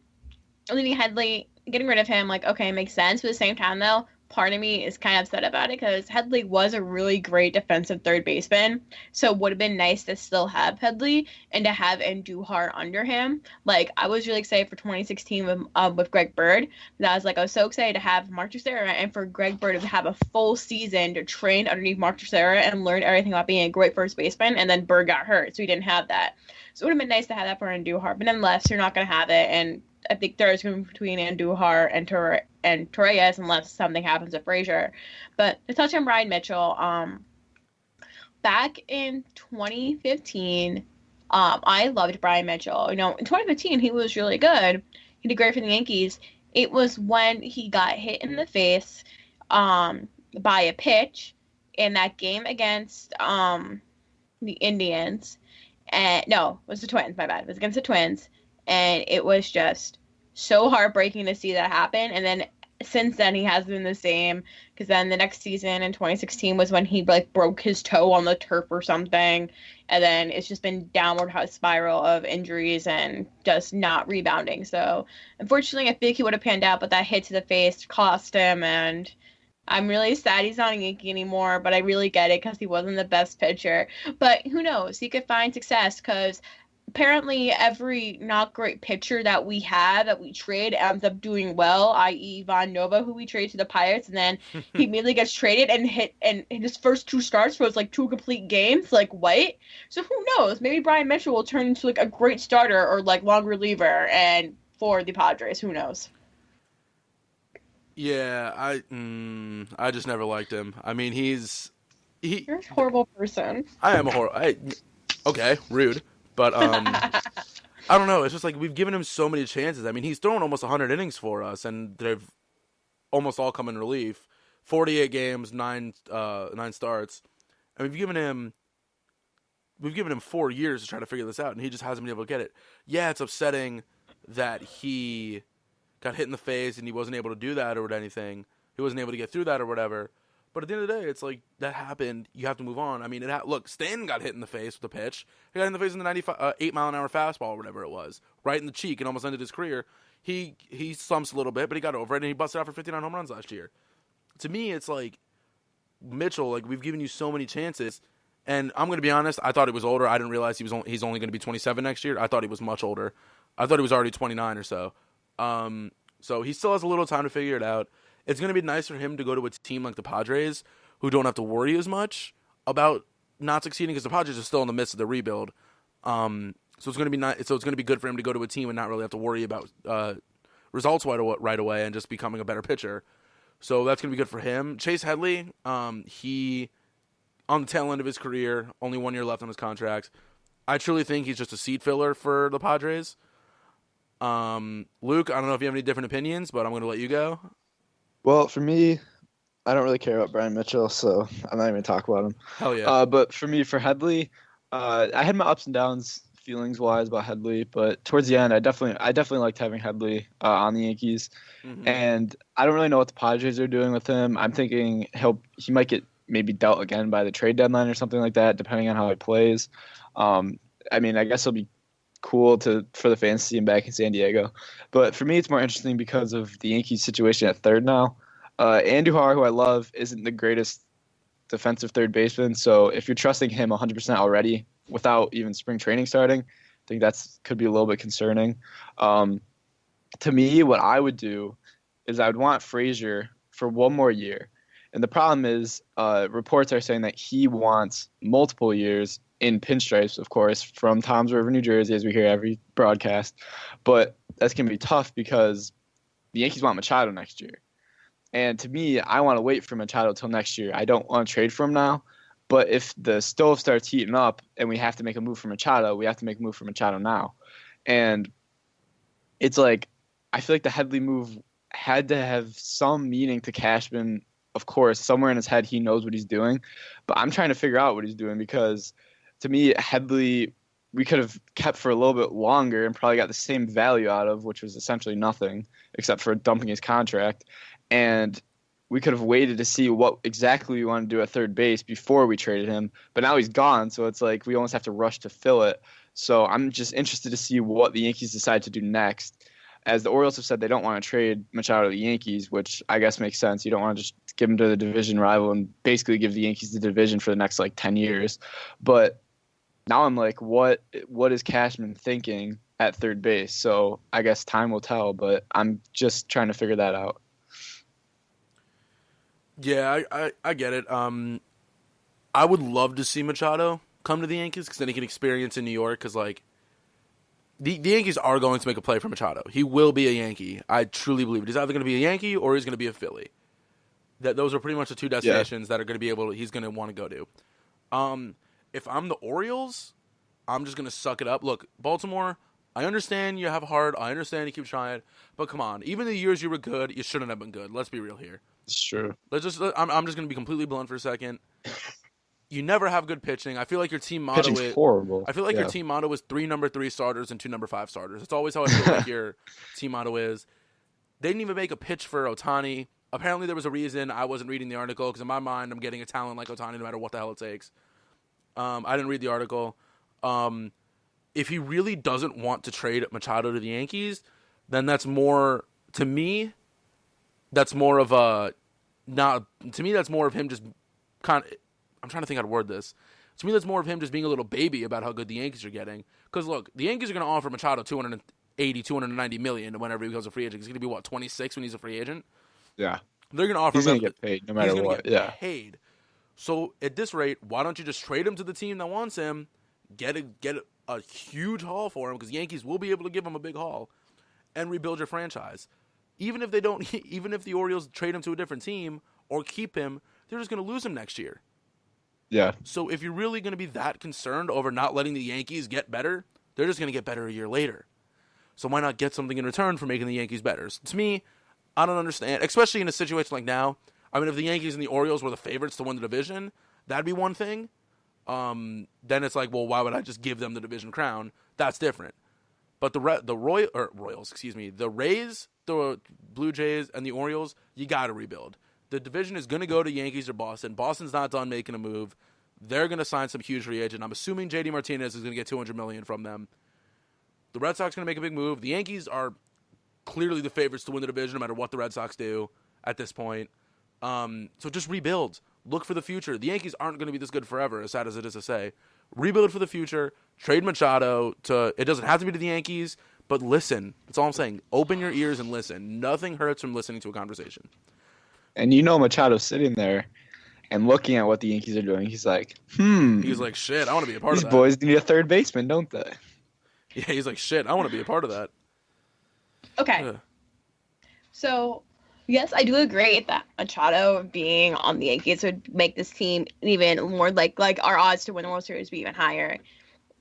leaving Headley, getting rid of him, like, okay, makes sense. But at the same time, though, part of me is kind of upset about it because Headley was a really great defensive third baseman. So it would have been nice to still have Headley and to have Andujar under him. Like, I was really excited for 2016 with Greg Bird. I was so excited to have Mark Teixeira and for Greg Bird to have a full season to train underneath Mark Teixeira and learn everything about being a great first baseman. And then Bird got hurt, so he didn't have that. So it would have been nice to have that for Andujar. But nonetheless, you're not going to have it. And I think there's going to be between Andujar and Torreyes unless something happens with Frazier. But to touch on Brian Mitchell, back in 2015, I loved Brian Mitchell. In 2015, he was really good. He did great for the Yankees. It was when he got hit in the face by a pitch in that game against the Indians. No, it was the Twins, my bad. It was against the Twins. And it was just so heartbreaking to see that happen. And then since then, he has been the same. Because then the next season in 2016 was when he broke his toe on the turf or something. And then it's just been downward spiral of injuries and just not rebounding. So unfortunately, I think he would have panned out, but that hit to the face cost him. And I'm really sad he's not a Yankee anymore, but I really get it because he wasn't the best pitcher. But who knows? He could find success because apparently every not great pitcher that we have that we trade ends up doing well, i.e. Von Nova, who we trade to the Pirates, and then he immediately gets traded and his first two starts was like 2 complete games, like what? So who knows? Maybe Brian Mitchell will turn into like a great starter or like long reliever and for the Padres. Who knows? Yeah, I just never liked him. I mean, you're a horrible person. I am a horrible. Okay, rude. But I don't know. It's just like we've given him so many chances. I mean, he's thrown almost 100 innings for us, and they've almost all come in relief. 48 games, 9 starts, and we've given him 4 years to try to figure this out, and he just hasn't been able to get it. Yeah, it's upsetting that he got hit in the face and he wasn't able to do that or anything. He wasn't able to get through that or whatever. But at the end of the day, it's like, that happened. You have to move on. I mean, look, Stanton got hit in the face with a pitch. He got hit in the face with a 8-mile-an-hour fastball or whatever it was, right in the cheek, and almost ended his career. He slumps a little bit, but he got over it, and he busted out for 59 home runs last year. To me, it's like, Mitchell, like, we've given you so many chances, and I'm going to be honest, I thought he was older. I didn't realize he's only going to be 27 next year. I thought he was much older. I thought he was already 29 or so. So he still has a little time to figure it out. It's going to be nice for him to go to a team like the Padres, who don't have to worry as much about not succeeding, because the Padres are still in the midst of the rebuild. So it's going to be good for him to go to a team and not really have to worry about results right away and just becoming a better pitcher. So that's going to be good for him. Chase Headley, he on the tail end of his career, only 1 year left on his contract. I truly think he's just a seat filler for the Padres. Luke, I don't know if you have any different opinions, but I'm going to let you go. Well, for me, I don't really care about Brian Mitchell, so I'm not even going to talk about him. Hell yeah. But for me, for Headley, I had my ups and downs feelings-wise about Headley, but towards the end, I definitely liked having Headley on the Yankees. Mm-hmm. And I don't really know what the Padres are doing with him. I'm thinking he might get maybe dealt again by the trade deadline or something like that, depending on how he plays. I mean, I guess it'll be cool for the fans to see him back in San Diego. But for me, it's more interesting because of the Yankees situation at third now. Andujar, who I love, isn't the greatest defensive third baseman. So if you're trusting him 100% already without even spring training starting, I think could be a little bit concerning. To me, what I would do is I would want Frazier for 1 more year. And the problem is reports are saying that he wants multiple years in pinstripes, of course, from Toms River, New Jersey, as we hear every broadcast. But that's going to be tough because the Yankees want Machado next year. And to me, I want to wait for Machado till next year. I don't want to trade for him now. But if the stove starts heating up and we have to make a move for Machado, we have to make a move for Machado now. And it's like, I feel like the Headley move had to have some meaning to Cashman. Of course, somewhere in his head, he knows what he's doing. But I'm trying to figure out what he's doing because, to me, Headley, we could have kept for a little bit longer and probably got the same value out of, which was essentially nothing except for dumping his contract. And we could have waited to see what exactly we want to do at third base before we traded him. But now he's gone, so it's like we almost have to rush to fill it. So I'm just interested to see what the Yankees decide to do next. As the Orioles have said, they don't want to trade Machado to the Yankees, which I guess makes sense. You don't want to just give him to the division rival and basically give the Yankees the division for the next, 10 years. But now I'm like, what is Cashman thinking at third base? So I guess time will tell, but I'm just trying to figure that out. Yeah, I get it. I would love to see Machado come to the Yankees because then he can experience in New York because, the Yankees are going to make a play for Machado. He will be a Yankee. I truly believe it. He's either going to be a Yankee or he's going to be a Philly. Those are pretty much the two destinations that are going to he's going to want to go to. If I'm the Orioles, I'm just going to suck it up. Look, Baltimore, I understand you have a heart. I understand you keep trying. But come on. Even the years you were good, you shouldn't have been good. Let's be real here. It's true. I'm just going to be completely blunt for a second. You never have good pitching. I feel like your team motto is horrible. I feel like your team motto is 3 number 3 starters and 2 number 5 starters. It's always how I feel like your team motto is. They didn't even make a pitch for Ohtani. Apparently there was a reason. I wasn't reading the article because in my mind I'm getting a talent like Ohtani no matter what the hell it takes. I didn't read the article. If he really doesn't want to trade Machado to the Yankees, then that's more to me. That's more of a to me. That's more of him just kind of. I'm trying to think how to word this. To me, that's more of him just being a little baby about how good the Yankees are getting. Because, look, the Yankees are going to offer Machado $280, $290 million whenever he becomes a free agent. He's going to be, 26 when he's a free agent? Yeah. They're going to offer him. He's going to get paid no matter what. He's going to get paid. So, at this rate, why don't you just trade him to the team that wants him, get a huge haul for him, because Yankees will be able to give him a big haul, and rebuild your franchise. Even if the Orioles trade him to a different team or keep him, they're just going to lose him next year. Yeah. So if you're really going to be that concerned over not letting the Yankees get better, they're just going to get better a year later. So why not get something in return for making the Yankees better? So to me, I don't understand, especially in a situation like now. I mean, if the Yankees and the Orioles were the favorites to win the division, that'd be one thing. Then it's like, well, why would I just give them the division crown? That's different. But the Royals, the Rays, the Blue Jays, and the Orioles, you got to rebuild. The division is going to go to Yankees or Boston. Boston's not done making a move. They're going to sign some huge free agent. I'm assuming JD Martinez is going to get $200 million from them. The Red Sox are going to make a big move. The Yankees are clearly the favorites to win the division no matter what the Red Sox do at this point. So just rebuild. Look for the future. The Yankees aren't going to be this good forever, as sad as it is to say. Rebuild for the future. Trade Machado to. It doesn't have to be to the Yankees, but listen. That's all I'm saying. Open your ears and listen. Nothing hurts from listening to a conversation. And Machado's sitting there and looking at what the Yankees are doing. He's like, He's like, shit, I want to be a part of that. These boys need a third baseman, don't they? Yeah, he's like, shit, I want to be a part of that. Okay. So, yes, I do agree that Machado being on the Yankees would make this team even more like our odds to win the World Series be even higher.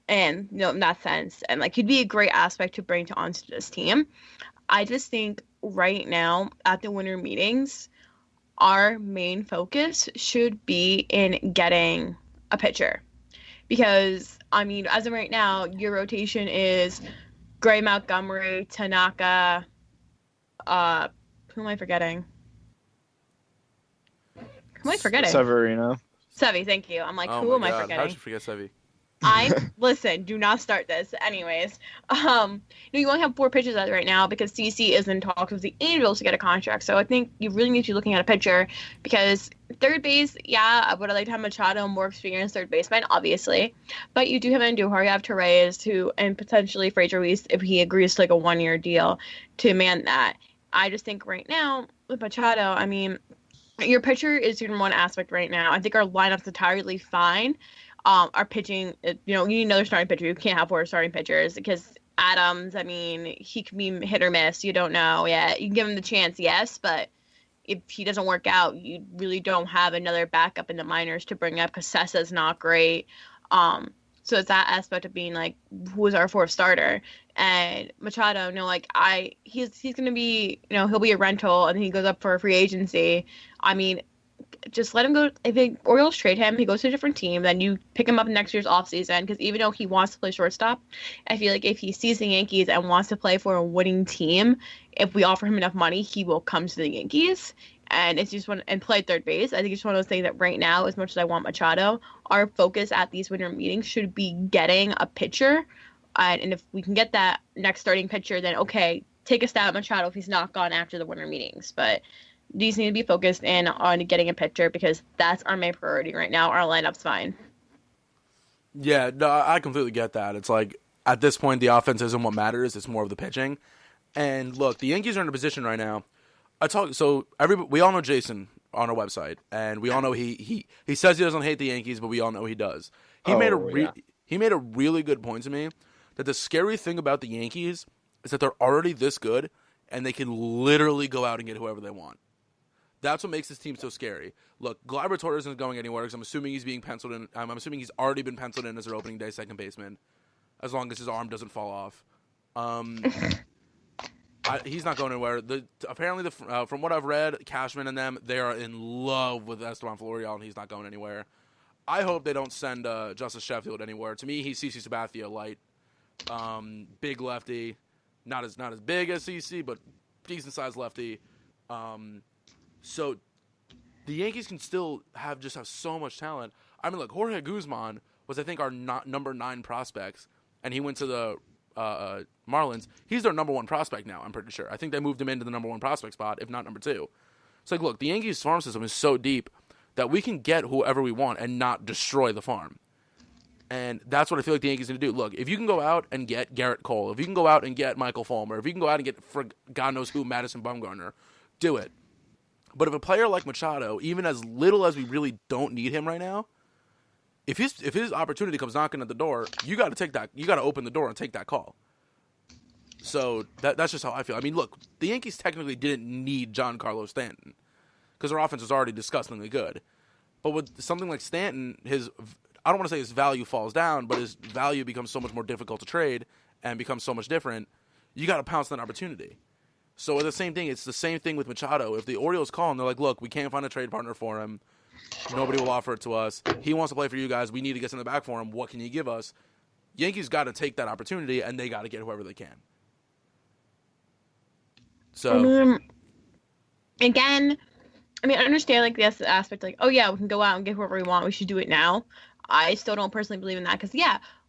And, in that sense. And, he'd be a great aspect to bring onto this team. I just think right now at the winter meetings, our main focus should be in getting a pitcher. Because, as of right now, your rotation is Gray, Montgomery, Tanaka, who am I forgetting? Severino. Sevy, thank you. I'm like, who am I forgetting? How'd you forget Sevy? Listen, do not start this. Anyways, you only have 4 pitchers right now because CC is in talks with the Angels to get a contract. So I think you really need to be looking at a pitcher because third base, I would like to have Machado, more experienced third baseman, obviously. But you do have Andujar, you have Torres, and potentially Fraser Ruiz if he agrees to a 1-year deal to man that. I just think right now with Machado, your pitcher is in one aspect right now. I think our lineup's entirely fine. are pitching. You need another starting pitcher. You can't have 4 starting pitchers because Adams, I mean, he could be hit or miss. You don't know yet. You can give him the chance, yes, but if he doesn't work out, you really don't have another backup in the minors to bring up because Sessa's not great. So it's that aspect of being like, who is our 4th starter? And Machado, he's going to be, he'll be a rental and then he goes up for a free agency. I mean, just let him go. If the Orioles trade him, he goes to a different team, then you pick him up next year's offseason. Because even though he wants to play shortstop, I feel like if he sees the Yankees and wants to play for a winning team, if we offer him enough money, he will come to the Yankees. And it's just and play third base. I think it's one of those things that right now, as much as I want Machado, our focus at these winter meetings should be getting a pitcher. And if we can get that next starting pitcher, then okay, take a stab at Machado if he's not gone after the winter meetings. But these need to be focused in on getting a pitcher because that's our main priority right now. Our lineup's fine. Yeah, no, I completely get that. It's like, at this point, the offense isn't what matters. It's more of the pitching. And look, the Yankees are in a position right now. We all know Jason on our website, and we all know he says he doesn't hate the Yankees, but we all know he does. He made a really good point to me that the scary thing about the Yankees is that they're already this good, and they can literally go out and get whoever they want. That's what makes this team so scary. Look, Gleyber Torres isn't going anywhere because I'm assuming he's being penciled in. I'm assuming he's already been penciled in as their opening day second baseman, as long as his arm doesn't fall off. He's not going anywhere. Apparently, from what I've read, Cashman and them, they are in love with Esteban Florial, and he's not going anywhere. I hope they don't send Justice Sheffield anywhere. To me, he's CC Sabathia light. Big lefty. Not as big as CC, but decent-sized lefty. So the Yankees can still have so much talent. I mean, look, Jorge Guzman was, I think, our number 9 prospects, and he went to the Marlins. He's their number 1 prospect now, I'm pretty sure. I think they moved him into the number 1 prospect spot, if not number 2. It's like, look, the Yankees farm system is so deep that we can get whoever we want and not destroy the farm. And that's what I feel like the Yankees need to do. Look, if you can go out and get Garrett Cole, if you can go out and get Michael Fulmer, if you can go out and get, for God knows who, Madison Bumgarner, do it. But if a player like Machado, even as little as we really don't need him right now, if his opportunity comes knocking at the door, you got to take that. You got to open the door and take that call. So that's just how I feel. I mean, look, the Yankees technically didn't need Giancarlo Stanton because their offense was already disgustingly good. But with something like Stanton, I don't want to say his value falls down, but his value becomes so much more difficult to trade and becomes so much different. You got to pounce on that opportunity. So the same thing. It's the same thing with Machado. If the Orioles call and they're like, look, we can't find a trade partner for him. Nobody will offer it to us. He wants to play for you guys. We need to get something back for him. What can you give us? Yankees got to take that opportunity, and they got to get whoever they can. So, again, I understand like this aspect, like, oh yeah, we can go out and get whoever we want. We should do it now. I still don't personally believe in that because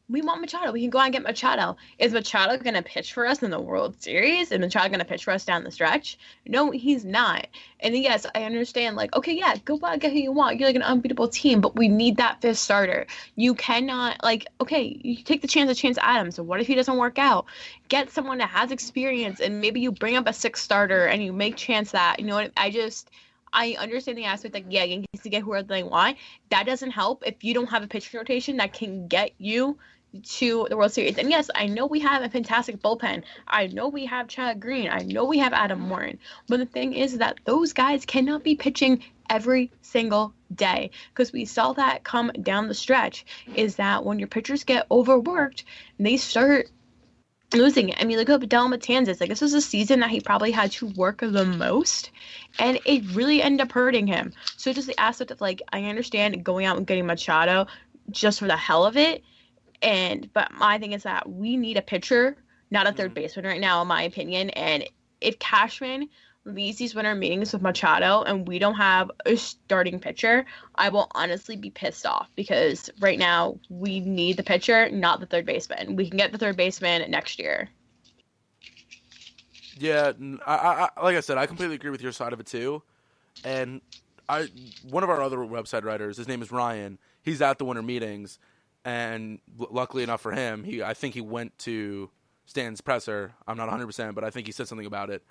we want Machado. We can go out and get Machado. Is Machado going to pitch for us in the World Series? Is Machado going to pitch for us down the stretch? No, he's not. And yes, I understand, like, okay, yeah, go out and get who you want. You're like an unbeatable team, but we need that 5th starter. You cannot, like, okay, you take the chance of Chance Adams. So what if he doesn't work out? Get someone that has experience, and maybe you bring up a 6th starter and you make Chance that. You know what? I understand the aspect, like, yeah, Yankees to get whoever they want. That doesn't help if you don't have a pitching rotation that can get you to the World Series. And yes, I know we have a fantastic bullpen. I know we have Chad Green. I know we have Adam Morton. But the thing is that those guys cannot be pitching every single day because we saw that come down the stretch is that when your pitchers get overworked, they start losing it. I mean, look at Del Matanzas. Like, this was a season that he probably had to work the most, and it really ended up hurting him. So just the aspect of, like, I understand going out and getting Machado just for the hell of it, but my thing is that we need a pitcher, not a third baseman right now, in my opinion. And if Cashman leads these winter meetings with Machado and we don't have a starting pitcher, I will honestly be pissed off because right now we need the pitcher, not the third baseman. We can get the third baseman next year. Yeah, I like I said, I completely agree with your side of it too. And one of our other website writers, his name is Ryan. He's at the winter meetings. And luckily enough for him, I think he went to Stan's presser. I'm not 100%, but I think he said something about it.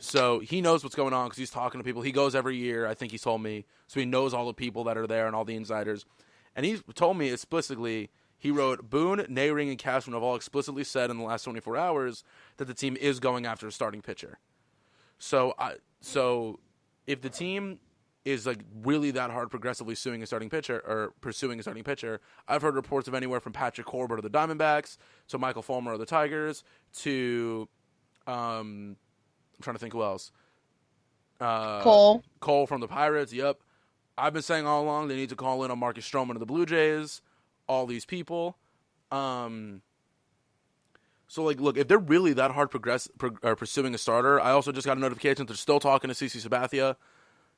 So he knows what's going on because he's talking to people. He goes every year, I think he told me. So he knows all the people that are there and all the insiders. And he told me explicitly, he wrote, Boone, Nehring, and Cashman have all explicitly said in the last 24 hours that the team is going after a starting pitcher. So if the team is like really that hard progressively pursuing a starting pitcher, I've heard reports of anywhere from Patrick Corbett of the Diamondbacks to Michael Fulmer of the Tigers to I'm trying to think who else. Cole from the Pirates. Yep. I've been saying all along they need to call in on Marcus Stroman of the Blue Jays. All these people. So like, look, if they're really that hard pursuing a starter, I also just got a notification that they're still talking to CC Sabathia.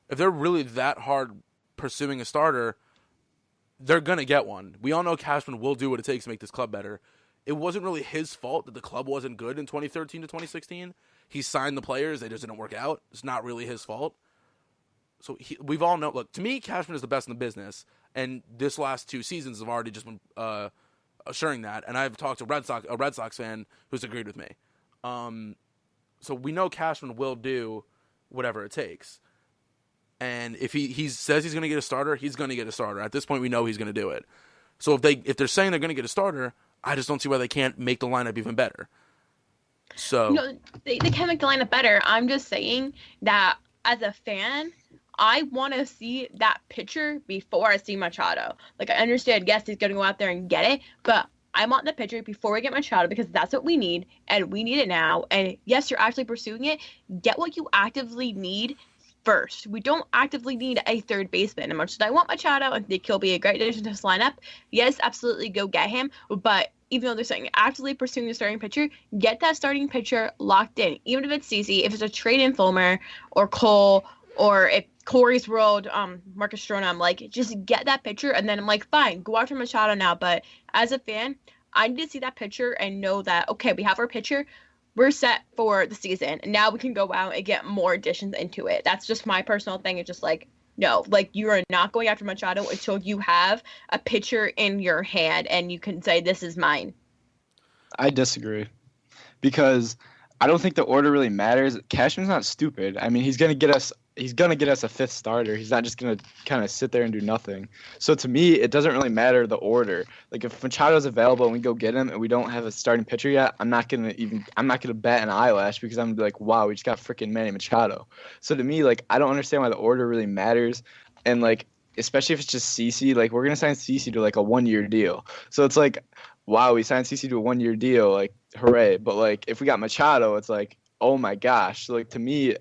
If they're really that hard pursuing a starter, they're going to get one. We all know Cashman will do what it takes to make this club better. It wasn't really his fault that the club wasn't good in 2013 to 2016. He signed the players. They just didn't work out. It's not really his fault. So we've all known. Look, to me, Cashman is the best in the business. And this last 2 seasons have already just been assuring that. And I've talked to a Red Sox fan who's agreed with me. So we know Cashman will do whatever it takes. And if he says he's going to get a starter, he's going to get a starter. At this point, we know he's going to do it. So if they're saying they're going to get a starter, I just don't see why they can't make the lineup even better. So no, they can't make the lineup better. I'm just saying that as a fan, I want to see that pitcher before I see Machado. Like, I understand, yes, he's going to go out there and get it, but I want the pitcher before we get Machado because that's what we need, and we need it now. And yes, you're actually pursuing it. Get what you actively need first. We don't actively need a third baseman. As much as I want Machado and think he'll be a great addition to this lineup, yes, absolutely go get him. But even though they're saying actively pursuing the starting pitcher, get that starting pitcher locked in. Even if it's CC, if it's a trade in Fulmer or Cole, or if Corey's World, Marcus Stroman, like, just get that pitcher, and then I'm like, fine, go after Machado now. But as a fan, I need to see that pitcher and know that, okay, we have our pitcher, we're set for the season, and now we can go out and get more additions into it. That's just my personal thing. It's just like, no, like, you are not going after Machado until you have a pitcher in your hand and you can say, this is mine. I disagree, because I don't think the order really matters. Cashman's not stupid. I mean, he's gonna get us a fifth starter. He's not just gonna kind of sit there and do nothing. So to me, it doesn't really matter the order. Like, if Machado's available and we go get him and we don't have a starting pitcher yet, I'm not gonna bat an eyelash, because I'm gonna be like, wow, we just got freaking Manny Machado. So to me, like, I don't understand why the order really matters. And like, especially if it's just CC, like, we're gonna sign CC to like a 1-year deal. So it's like, wow, we signed CC to a 1-year deal, like, hooray. But like, if we got Machado, it's like, oh my gosh. So like, to me,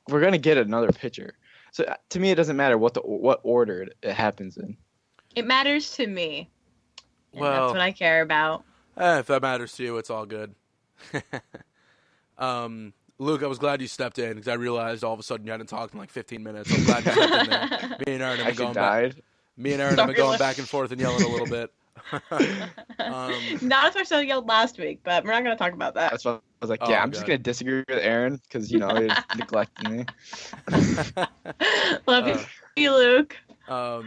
we're gonna get another pitcher. So to me, it doesn't matter what order it happens in. It matters to me. And well, that's what I care about. If that matters to you, it's all good. Luke, I was glad you stepped in, because I realized all of a sudden you hadn't talked in like 15 minutes. I'm glad you stepped in there. Me and Aaron have been going back and forth and yelling a little bit. Not as much as I yelled last week, but we're not going to talk about that. That's what I was like. I'm just going to disagree with Aaron, because you're neglecting me. Love you, Luke. Yeah,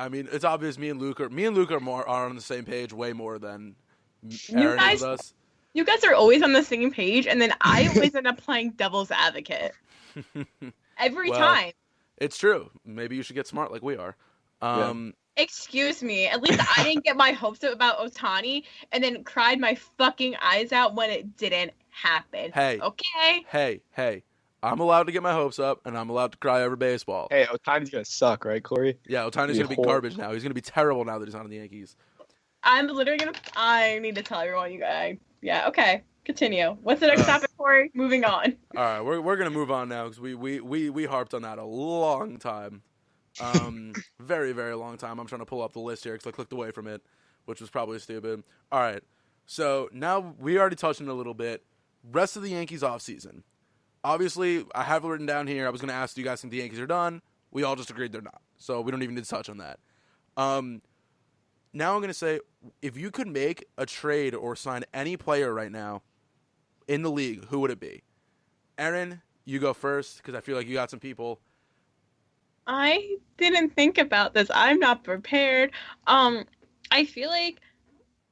I mean, it's obvious me and Luke are on the same page way more than Aaron is with us. You guys are always on the same page, and then I always end up playing devil's advocate every time. It's true. Maybe you should get smart like we are. Excuse me. At least I didn't get my hopes up about Ohtani and then cried my fucking eyes out when it didn't happen. Hey. Okay? Hey. I'm allowed to get my hopes up, and I'm allowed to cry over baseball. Hey, Ohtani's going to suck, right, Corey? Yeah, Ohtani's going to be garbage now. He's going to be terrible now that he's on the Yankees. I'm literally going to... I need to tell everyone, you guys. Yeah, okay. Continue. What's the next topic, Corey? Moving on. All right, we're going to move on now, because we harped on that a long time. Very, very long time. I'm trying to pull up the list here because I clicked away from it, which was probably stupid. All right. So now we already touched on it a little bit. Rest of the Yankees offseason. Obviously, I have it written down here. I was going to ask, do you guys think the Yankees are done? We all just agreed they're not. So we don't even need to touch on that. Now I'm going to say, if you could make a trade or sign any player right now in the league, who would it be? Aaron, you go first, because I feel like you got some people. I didn't think about this. I'm not prepared. I feel like,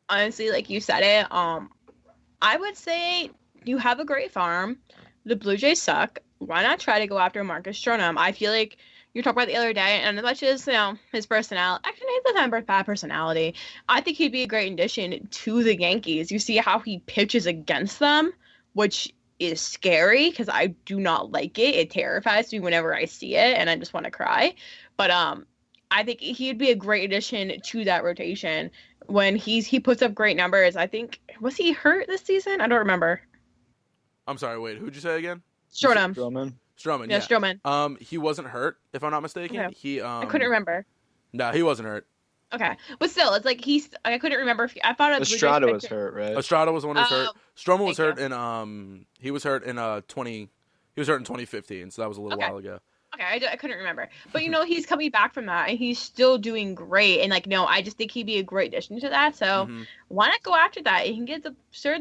honestly, like you said it, I would say you have a great farm. The Blue Jays suck. Why not try to go after Marcus Stroman? I feel like you talked about the other day, and as much as, his personality, actually, he doesn't have a bad personality. I think he'd be a great addition to the Yankees. You see how he pitches against them, which is scary because I do not like it. It terrifies me whenever I see it, and I just want to cry. But I think he'd be a great addition to that rotation when he puts up great numbers. I think, was he hurt this season? I don't remember. I'm sorry, wait, who'd you say again? Stroman. Yeah. Stroman. He wasn't hurt, if I'm not mistaken. Okay. I couldn't remember. No, he wasn't hurt. Okay, but still, it's like I couldn't remember if I thought Estrada was hurt, right? Estrada was the one who was hurt. Stroman was hurt in he was hurt in 2015, so that was a little while ago. Okay, I couldn't remember, but he's coming back from that and he's still doing great. And I just think he'd be a great addition to that. So why not go after that? He can get the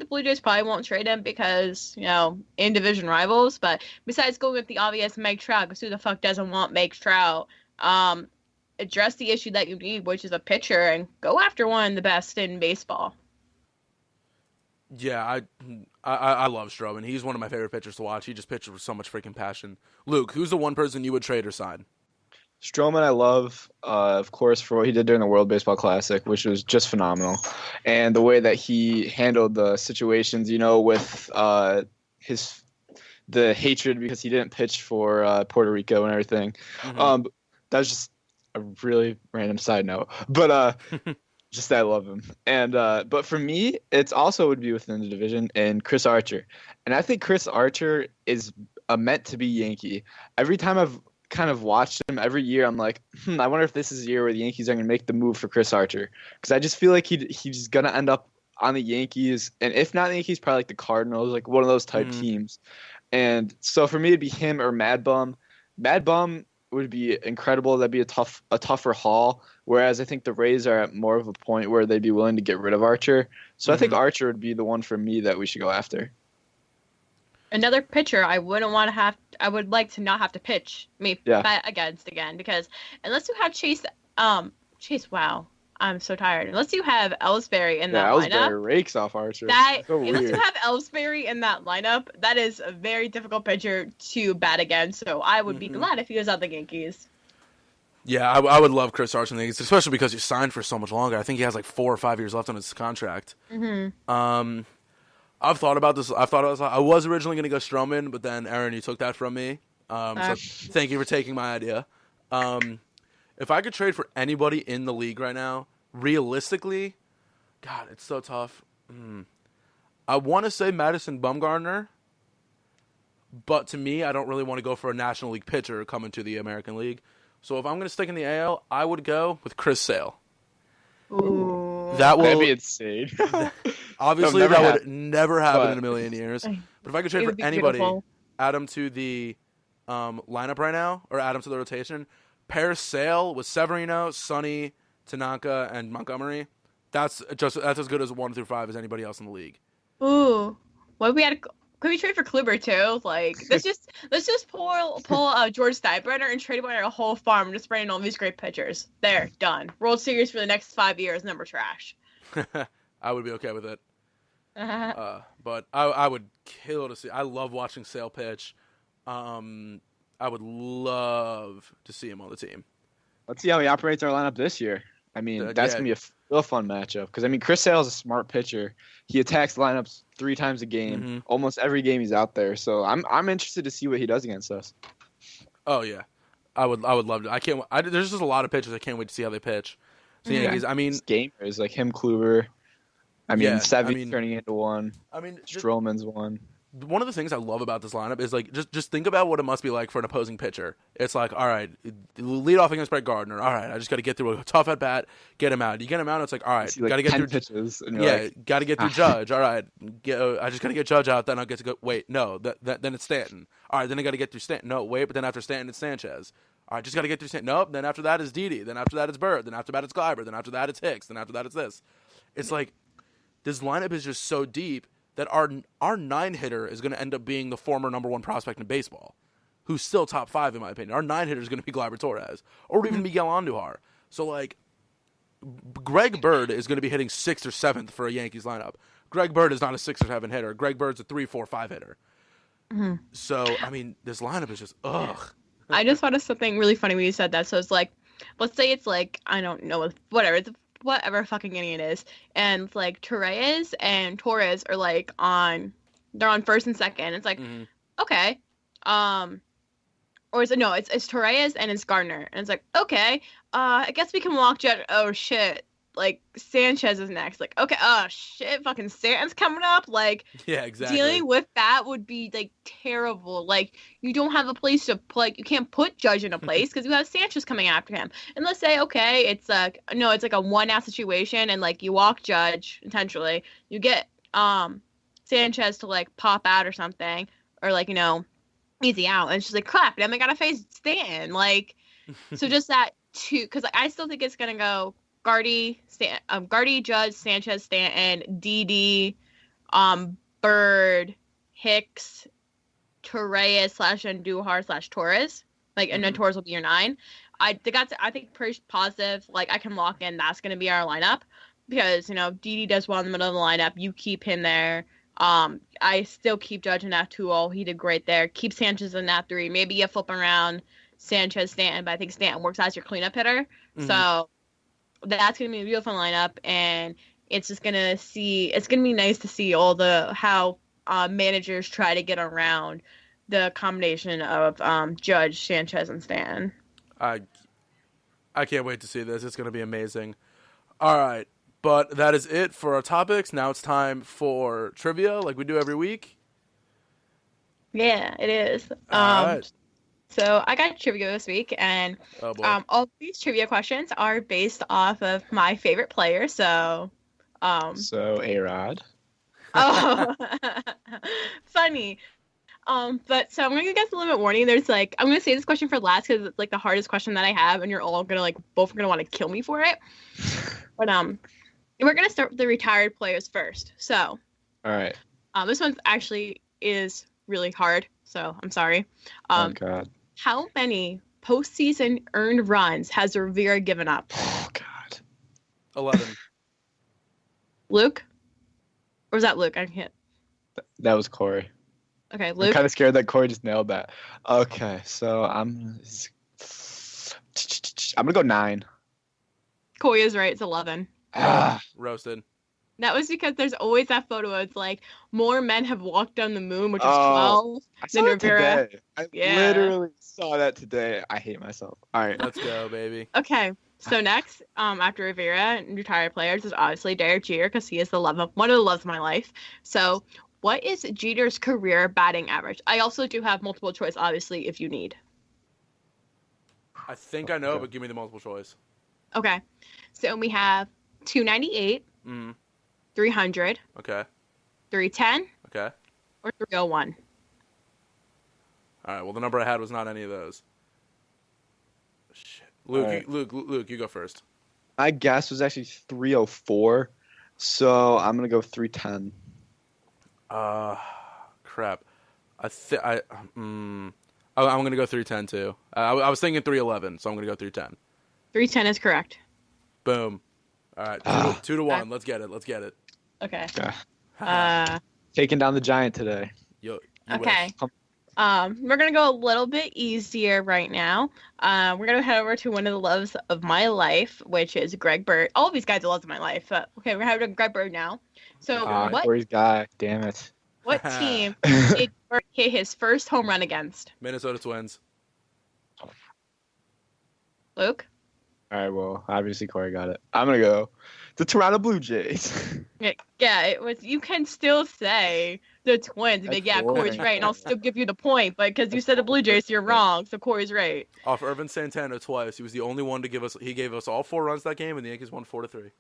Blue Jays probably won't trade him because in division rivals. But besides going with the obvious Mike Trout, because who the fuck doesn't want Mike Trout? Address the issue that you need, which is a pitcher, and go after one of the best in baseball. Yeah, I love Stroman. He's one of my favorite pitchers to watch. He just pitches with so much freaking passion. Luke, who's the one person you would trade or sign? Stroman, I love, of course, for what he did during the World Baseball Classic, which was just phenomenal. And the way that he handled the situations, with the hatred because he didn't pitch for Puerto Rico and everything. That was just a really random side note. But just that I love him. And but for me, it's also would be within the division and Chris Archer. And I think Chris Archer is a meant to be Yankee. Every time I've kind of watched him every year, I'm like, I wonder if this is the year where the Yankees are going to make the move for Chris Archer. Because I just feel like he's going to end up on the Yankees. And if not the Yankees, probably like the Cardinals, like one of those type teams. And so for me, it'd be him or Mad Bum. Mad Bum would be incredible. That'd be a tougher haul. Whereas I think the Rays are at more of a point where they'd be willing to get rid of Archer. So I think Archer would be the one for me that we should go after. Another pitcher I would like to not have to pitch bet against again, because unless you have Chase, wow, I'm so tired. Unless you have Ellsbury in that lineup. Ellsbury rakes off Archer. Unless you have Ellsbury in that lineup, that is a very difficult pitcher to bat against. So I would be glad if he was on the Yankees. Yeah, I would love Chris Archer in the Yankees, especially because he signed for so much longer. I think he has like 4 or 5 years left on his contract. I've thought about this. I was originally going to go Stroman, but then, Aaron, you took that from me. So thank you for taking my idea. If I could trade for anybody in the league right now, realistically, God, it's so tough. I want to say Madison Bumgarner, but to me, I don't really want to go for a National League pitcher coming to the American League. So if I'm going to stick in the AL, I would go with Chris Sale. Ooh. That'd be insane. Obviously, that would never happen in a million years. But if I could trade for anybody, add him to the lineup right now, or add him to the rotation, pair Sale with Severino, Sonny, Tanaka, and Montgomery. That's as good as 1 through 5 as anybody else in the league. Ooh, could we trade for Kluber too? Like, let's just pull George Steinbrenner and trade away our whole farm, just bring in all these great pitchers. There, done. World Series for the next 5 years, number trash. I would be okay with it. But I would kill to see. I love watching Sale pitch. I would love to see him on the team. Let's see how he operates our lineup this year. I mean, that's going to be a real fun matchup. Because, I mean, Chris Sale is a smart pitcher. He attacks lineups 3 times a game. Almost every game he's out there. So I'm interested to see what he does against us. Oh, yeah. I would love to. There's just a lot of pitchers I can't wait to see how they pitch. So, Yankees, I mean, gamers like him, Kluber. Sevy's turning into one. Stroman's one. One of the things I love about this lineup is, like, just think about what it must be like for an opposing pitcher. It's like, all right, lead off against Brett Gardner. All right, I just got to get through a tough at bat, get him out. You get him out, it's like, all right, got to get through pitches. Got to get through Judge. All right, I just got to get Judge out. Then I'll get to go. Wait, no, then it's Stanton. All right, then I got to get through Stanton. No, wait, but then after Stanton, it's Sanchez. All right, just got to get through Stanton. Nope. Then after that is Didi. Then after that it's Bird. Then after that it's Gleiber. Then after that it's Hicks. Then after that it's this. It's like this lineup is just so deep that our 9-hitter is going to end up being the former number 1 prospect in baseball, who's still top 5 in my opinion. Our 9-hitter is going to be Gleyber Torres or even Miguel Andujar. So, like, Greg Bird is going to be hitting 6th or 7th for a Yankees lineup. Greg Bird is not a 6 or 7 hitter. Greg Bird's a 3, 4, 5 hitter. So, I mean, this lineup is just ugh. I just thought of something really funny when you said that. So it's like, let's say it's like, I don't know, whatever, it's whatever fucking inning it is, and it's like Torres and Torres are like they're on first and second. It's like, okay, or is it no? It's Torres and it's Gardner, and it's like, okay, I guess we can walk Judge. Oh shit. Like, Sanchez is next. Like, okay, oh, shit, fucking Stanton's coming up. Like, yeah, exactly. Dealing with that would be, like, terrible. Like, you don't have a place to, like, you can't put Judge in a place because you have Sanchez coming after him. And let's say, okay, it's like, no, it's like a one-out situation, and, like, you walk Judge, intentionally. You get Sanchez to, like, pop out or something, or, like, you know, easy out. And she's like, crap, then we gotta face Stanton. Like, so just that, too, because, like, I still think it's gonna go Gardy, Judge, Sanchez, Stanton, Didi, Bird, Hicks, Torres / Andujar / Torres. Like, and then Torres will be your 9. I think pretty positive. Like, I can lock in that's going to be our lineup because, you know, Didi does well in the middle of the lineup. You keep him there. I still keep Judge in that 2-0. He did great there. Keep Sanchez in that 3. Maybe you flip around Sanchez, Stanton, but I think Stanton works as your cleanup hitter. So that's going to be a beautiful lineup, and it's just going to be nice to see how managers try to get around the combination of Judge, Sanchez, and Stanton. I can't wait to see this. It's going to be amazing. All right, but that is it for our topics. Now it's time for trivia like we do every week. Yeah, it is. All right. So I got trivia this week, and all of these trivia questions are based off of my favorite player. So A-Rod. Oh, funny. But so I'm gonna give you guys a little bit warning. There's like, I'm gonna say this question for last because it's like the hardest question that I have, and you're all gonna like both are gonna want to kill me for it. But we're gonna start with the retired players first. So all right. This one actually is really hard. So I'm sorry. Oh God. How many postseason earned runs has Rivera given up? Oh God. 11. Luke? Or was that Luke? I can't. That was Corey. Okay, Luke. I'm kind of scared that Corey just nailed that. Okay, so I'm gonna go 9. Corey is right. It's 11. Roasted. That was because there's always that photo. It's like more men have walked on the moon, which is 12 than Rivera. I literally saw that today. I hate myself. All right, let's go, baby. Okay, so next, after Rivera and retired players is obviously Derek Jeter because he is one of the loves of my life. So, what is Jeter's career batting average? I also do have multiple choice, obviously, if you need. I think I know, but give me the multiple choice. Okay, so we have 298. 300. Okay. 310. Okay. Or 301. All right. Well, the number I had was not any of those. Shit. Luke, right. Luke, you go first. My guess was actually 304, so I'm gonna go 310. Crap. I'm gonna go 310 too. I was thinking 311, so I'm gonna go 310. 310 is correct. Boom. All right. 2 to 1. Let's get it. Okay. Taking down the Giant today. Okay. We're gonna go a little bit easier right now. We're gonna head over to one of the loves of my life, which is Greg Bird. All of these guys are loves of my life, but okay, we're having Greg Bird now. So what? Corey's guy. Damn it. What team did Bird hit his first home run against? Minnesota Twins. Luke. All right, well, obviously Corey got it. I'm going to go the Toronto Blue Jays. Yeah, it was. You can still say the Twins. But yeah, Corey's right, and I'll still give you the point. But because you said the Blue Jays, you're wrong. So Corey's right. Off Irvin Santana twice. He was the only one to give us. He gave us all 4 runs that game, and the Yankees won 4-3.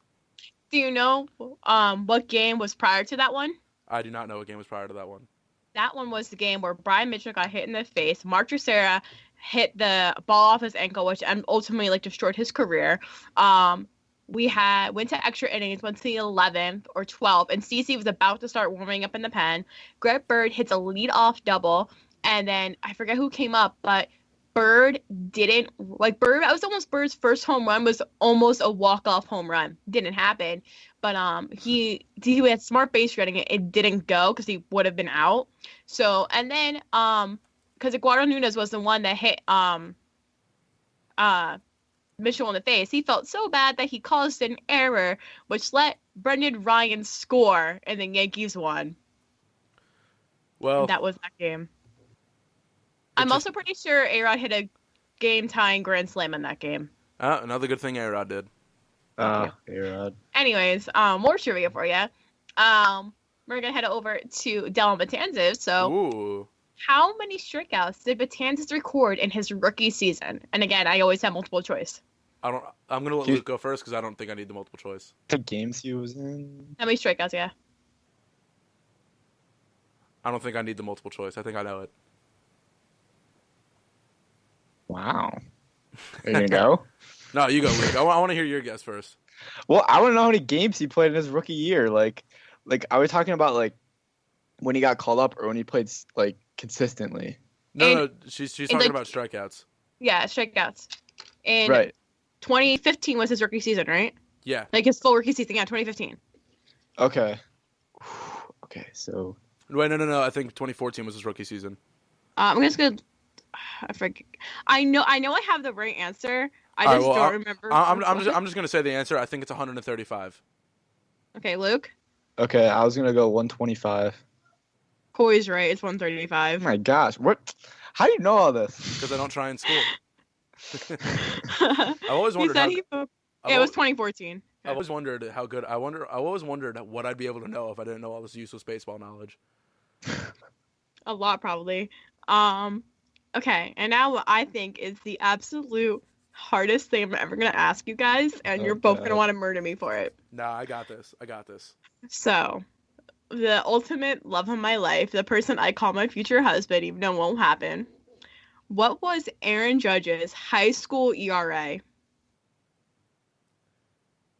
Do you know what game was prior to that one? I do not know what game was prior to that one. That one was the game where Brian Mitchell got hit in the face. Mark Teixeira hit the ball off his ankle, which ultimately destroyed his career. We went to extra innings, went to the 11th or 12th, and CeCe was about to start warming up in the pen. Greg Bird hits a lead-off double, and then I forget who came up, but Bird didn't that was almost Bird's first home run was almost a walk-off home run. Didn't happen, but he had smart base running it. It didn't go because he would have been out. So and then because Eduardo Nunez was the one that hit Mitchell in the face. He felt so bad that he caused an error, which let Brendan Ryan score, and the Yankees won. Well, that was that game. I'm also pretty sure A-Rod hit a game-tying grand slam in that game. Another good thing A-Rod did. A-Rod. Anyways, more trivia for you. We're gonna head over to Dylan Betances. So, ooh. How many strikeouts did Betances record in his rookie season? And again, I always have multiple choice. I'm gonna let Luke go first because I don't think I need the multiple choice. The games he was in. How many strikeouts? Yeah. I don't think I need the multiple choice. I think I know it. Wow. Are you gonna go? No, you go, Luke. I want to hear your guess first. Well, I want to know how many games he played in his rookie year. Like, are we talking about like when he got called up or when he played like consistently? No, she's talking about strikeouts. Yeah, strikeouts. And right. 2015 was his rookie season, right? Yeah. Like his full rookie season. Yeah, 2015. Okay. Okay, so. Wait, no. I think 2014 was his rookie season. I'm just gonna. I forget. I know. I have the right answer. I just don't remember. I'm just gonna say the answer. I think it's 135. Okay, Luke. Okay, I was gonna go 125. Corey's right. It's 135. Oh my gosh, what? How do you know all this? Because I don't try in school. I always wondered. It was 2014. I always wondered how good. I always wondered what I'd be able to know if I didn't know all this useless baseball knowledge. A lot, probably. Okay, and now what I think is the absolute hardest thing I'm ever gonna ask you guys, and you're both gonna want to murder me for it. Nah, I got this. So, the ultimate love of my life, the person I call my future husband, even though it won't happen. What was Aaron Judge's high school ERA?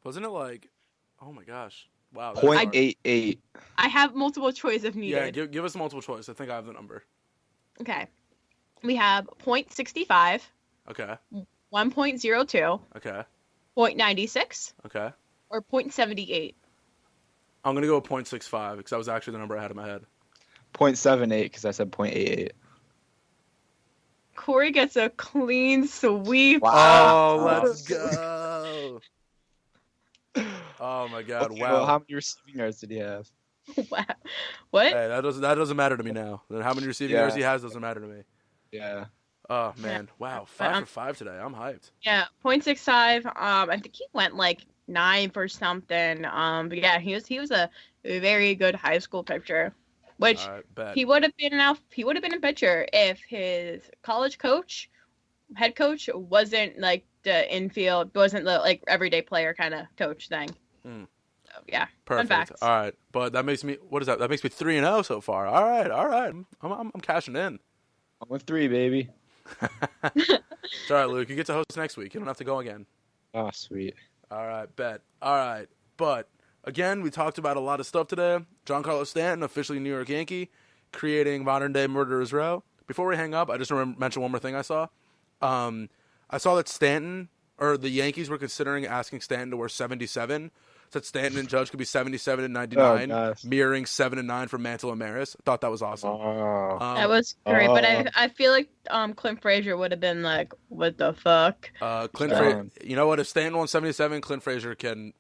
Wasn't it like, oh my gosh, wow. 0.88. I have multiple choice if needed. Yeah, give us multiple choice. I think I have the number. Okay. We have 0.65. Okay. 1.02. Okay. 0.96. Okay. Or 0.78. I'm going to go with 0.65 because that was actually the number I had in my head. 0.78 because I said 0.88. Corey gets a clean sweep. Wow. Oh, let's go. Oh, my God. Okay, wow. Well, how many receiving yards did he have? Wow. What? Hey, that doesn't matter to me now. How many receiving yards he has doesn't matter to me. Yeah. Oh, man. Wow. 5 for 5 today. I'm hyped. Yeah, 0.65. I think he went like 9 for something. But yeah, he was a very good high school pitcher. Which he would have been a pitcher if his college head coach wasn't like the infield, wasn't the like everyday player kind of coach thing. So, yeah. Perfect. Fun facts. All right. But that makes me, what is that? That makes me 3-0 so far. All right. I'm cashing in. I'm with 3, baby. It's all right, Luke. You get to host next week. You don't have to go again. Oh, sweet. All right, bet. All right. But, again, we talked about a lot of stuff today. Giancarlo Stanton, officially New York Yankee, creating modern-day Murderer's Row. Before we hang up, I just want to mention one more thing I saw. I saw that the Yankees were considering asking Stanton to wear 77. Said Stanton and Judge could be 77 and 99, mirroring 7 and 9 from Mantle and Maris. I thought that was awesome. That was great, but I feel like Clint Frazier would have been like, what the fuck? Clint Frazier, you know what? If Stanton won 77, Clint Frazier can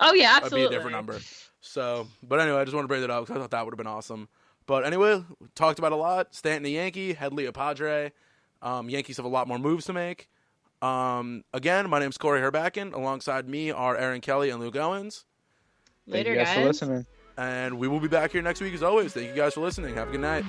absolutely be a different number. So, but anyway, I just want to bring that up because I thought that would have been awesome. But anyway, we talked about a lot. Stanton a Yankee, Headley a Padre. Yankees have a lot more moves to make. Again, my name's Corey Herbakin. Alongside me are Aaron Kelly and Luke Owens. Later, Thank you guys for listening. And we will be back here next week as always. Thank you guys for listening. Have a good night.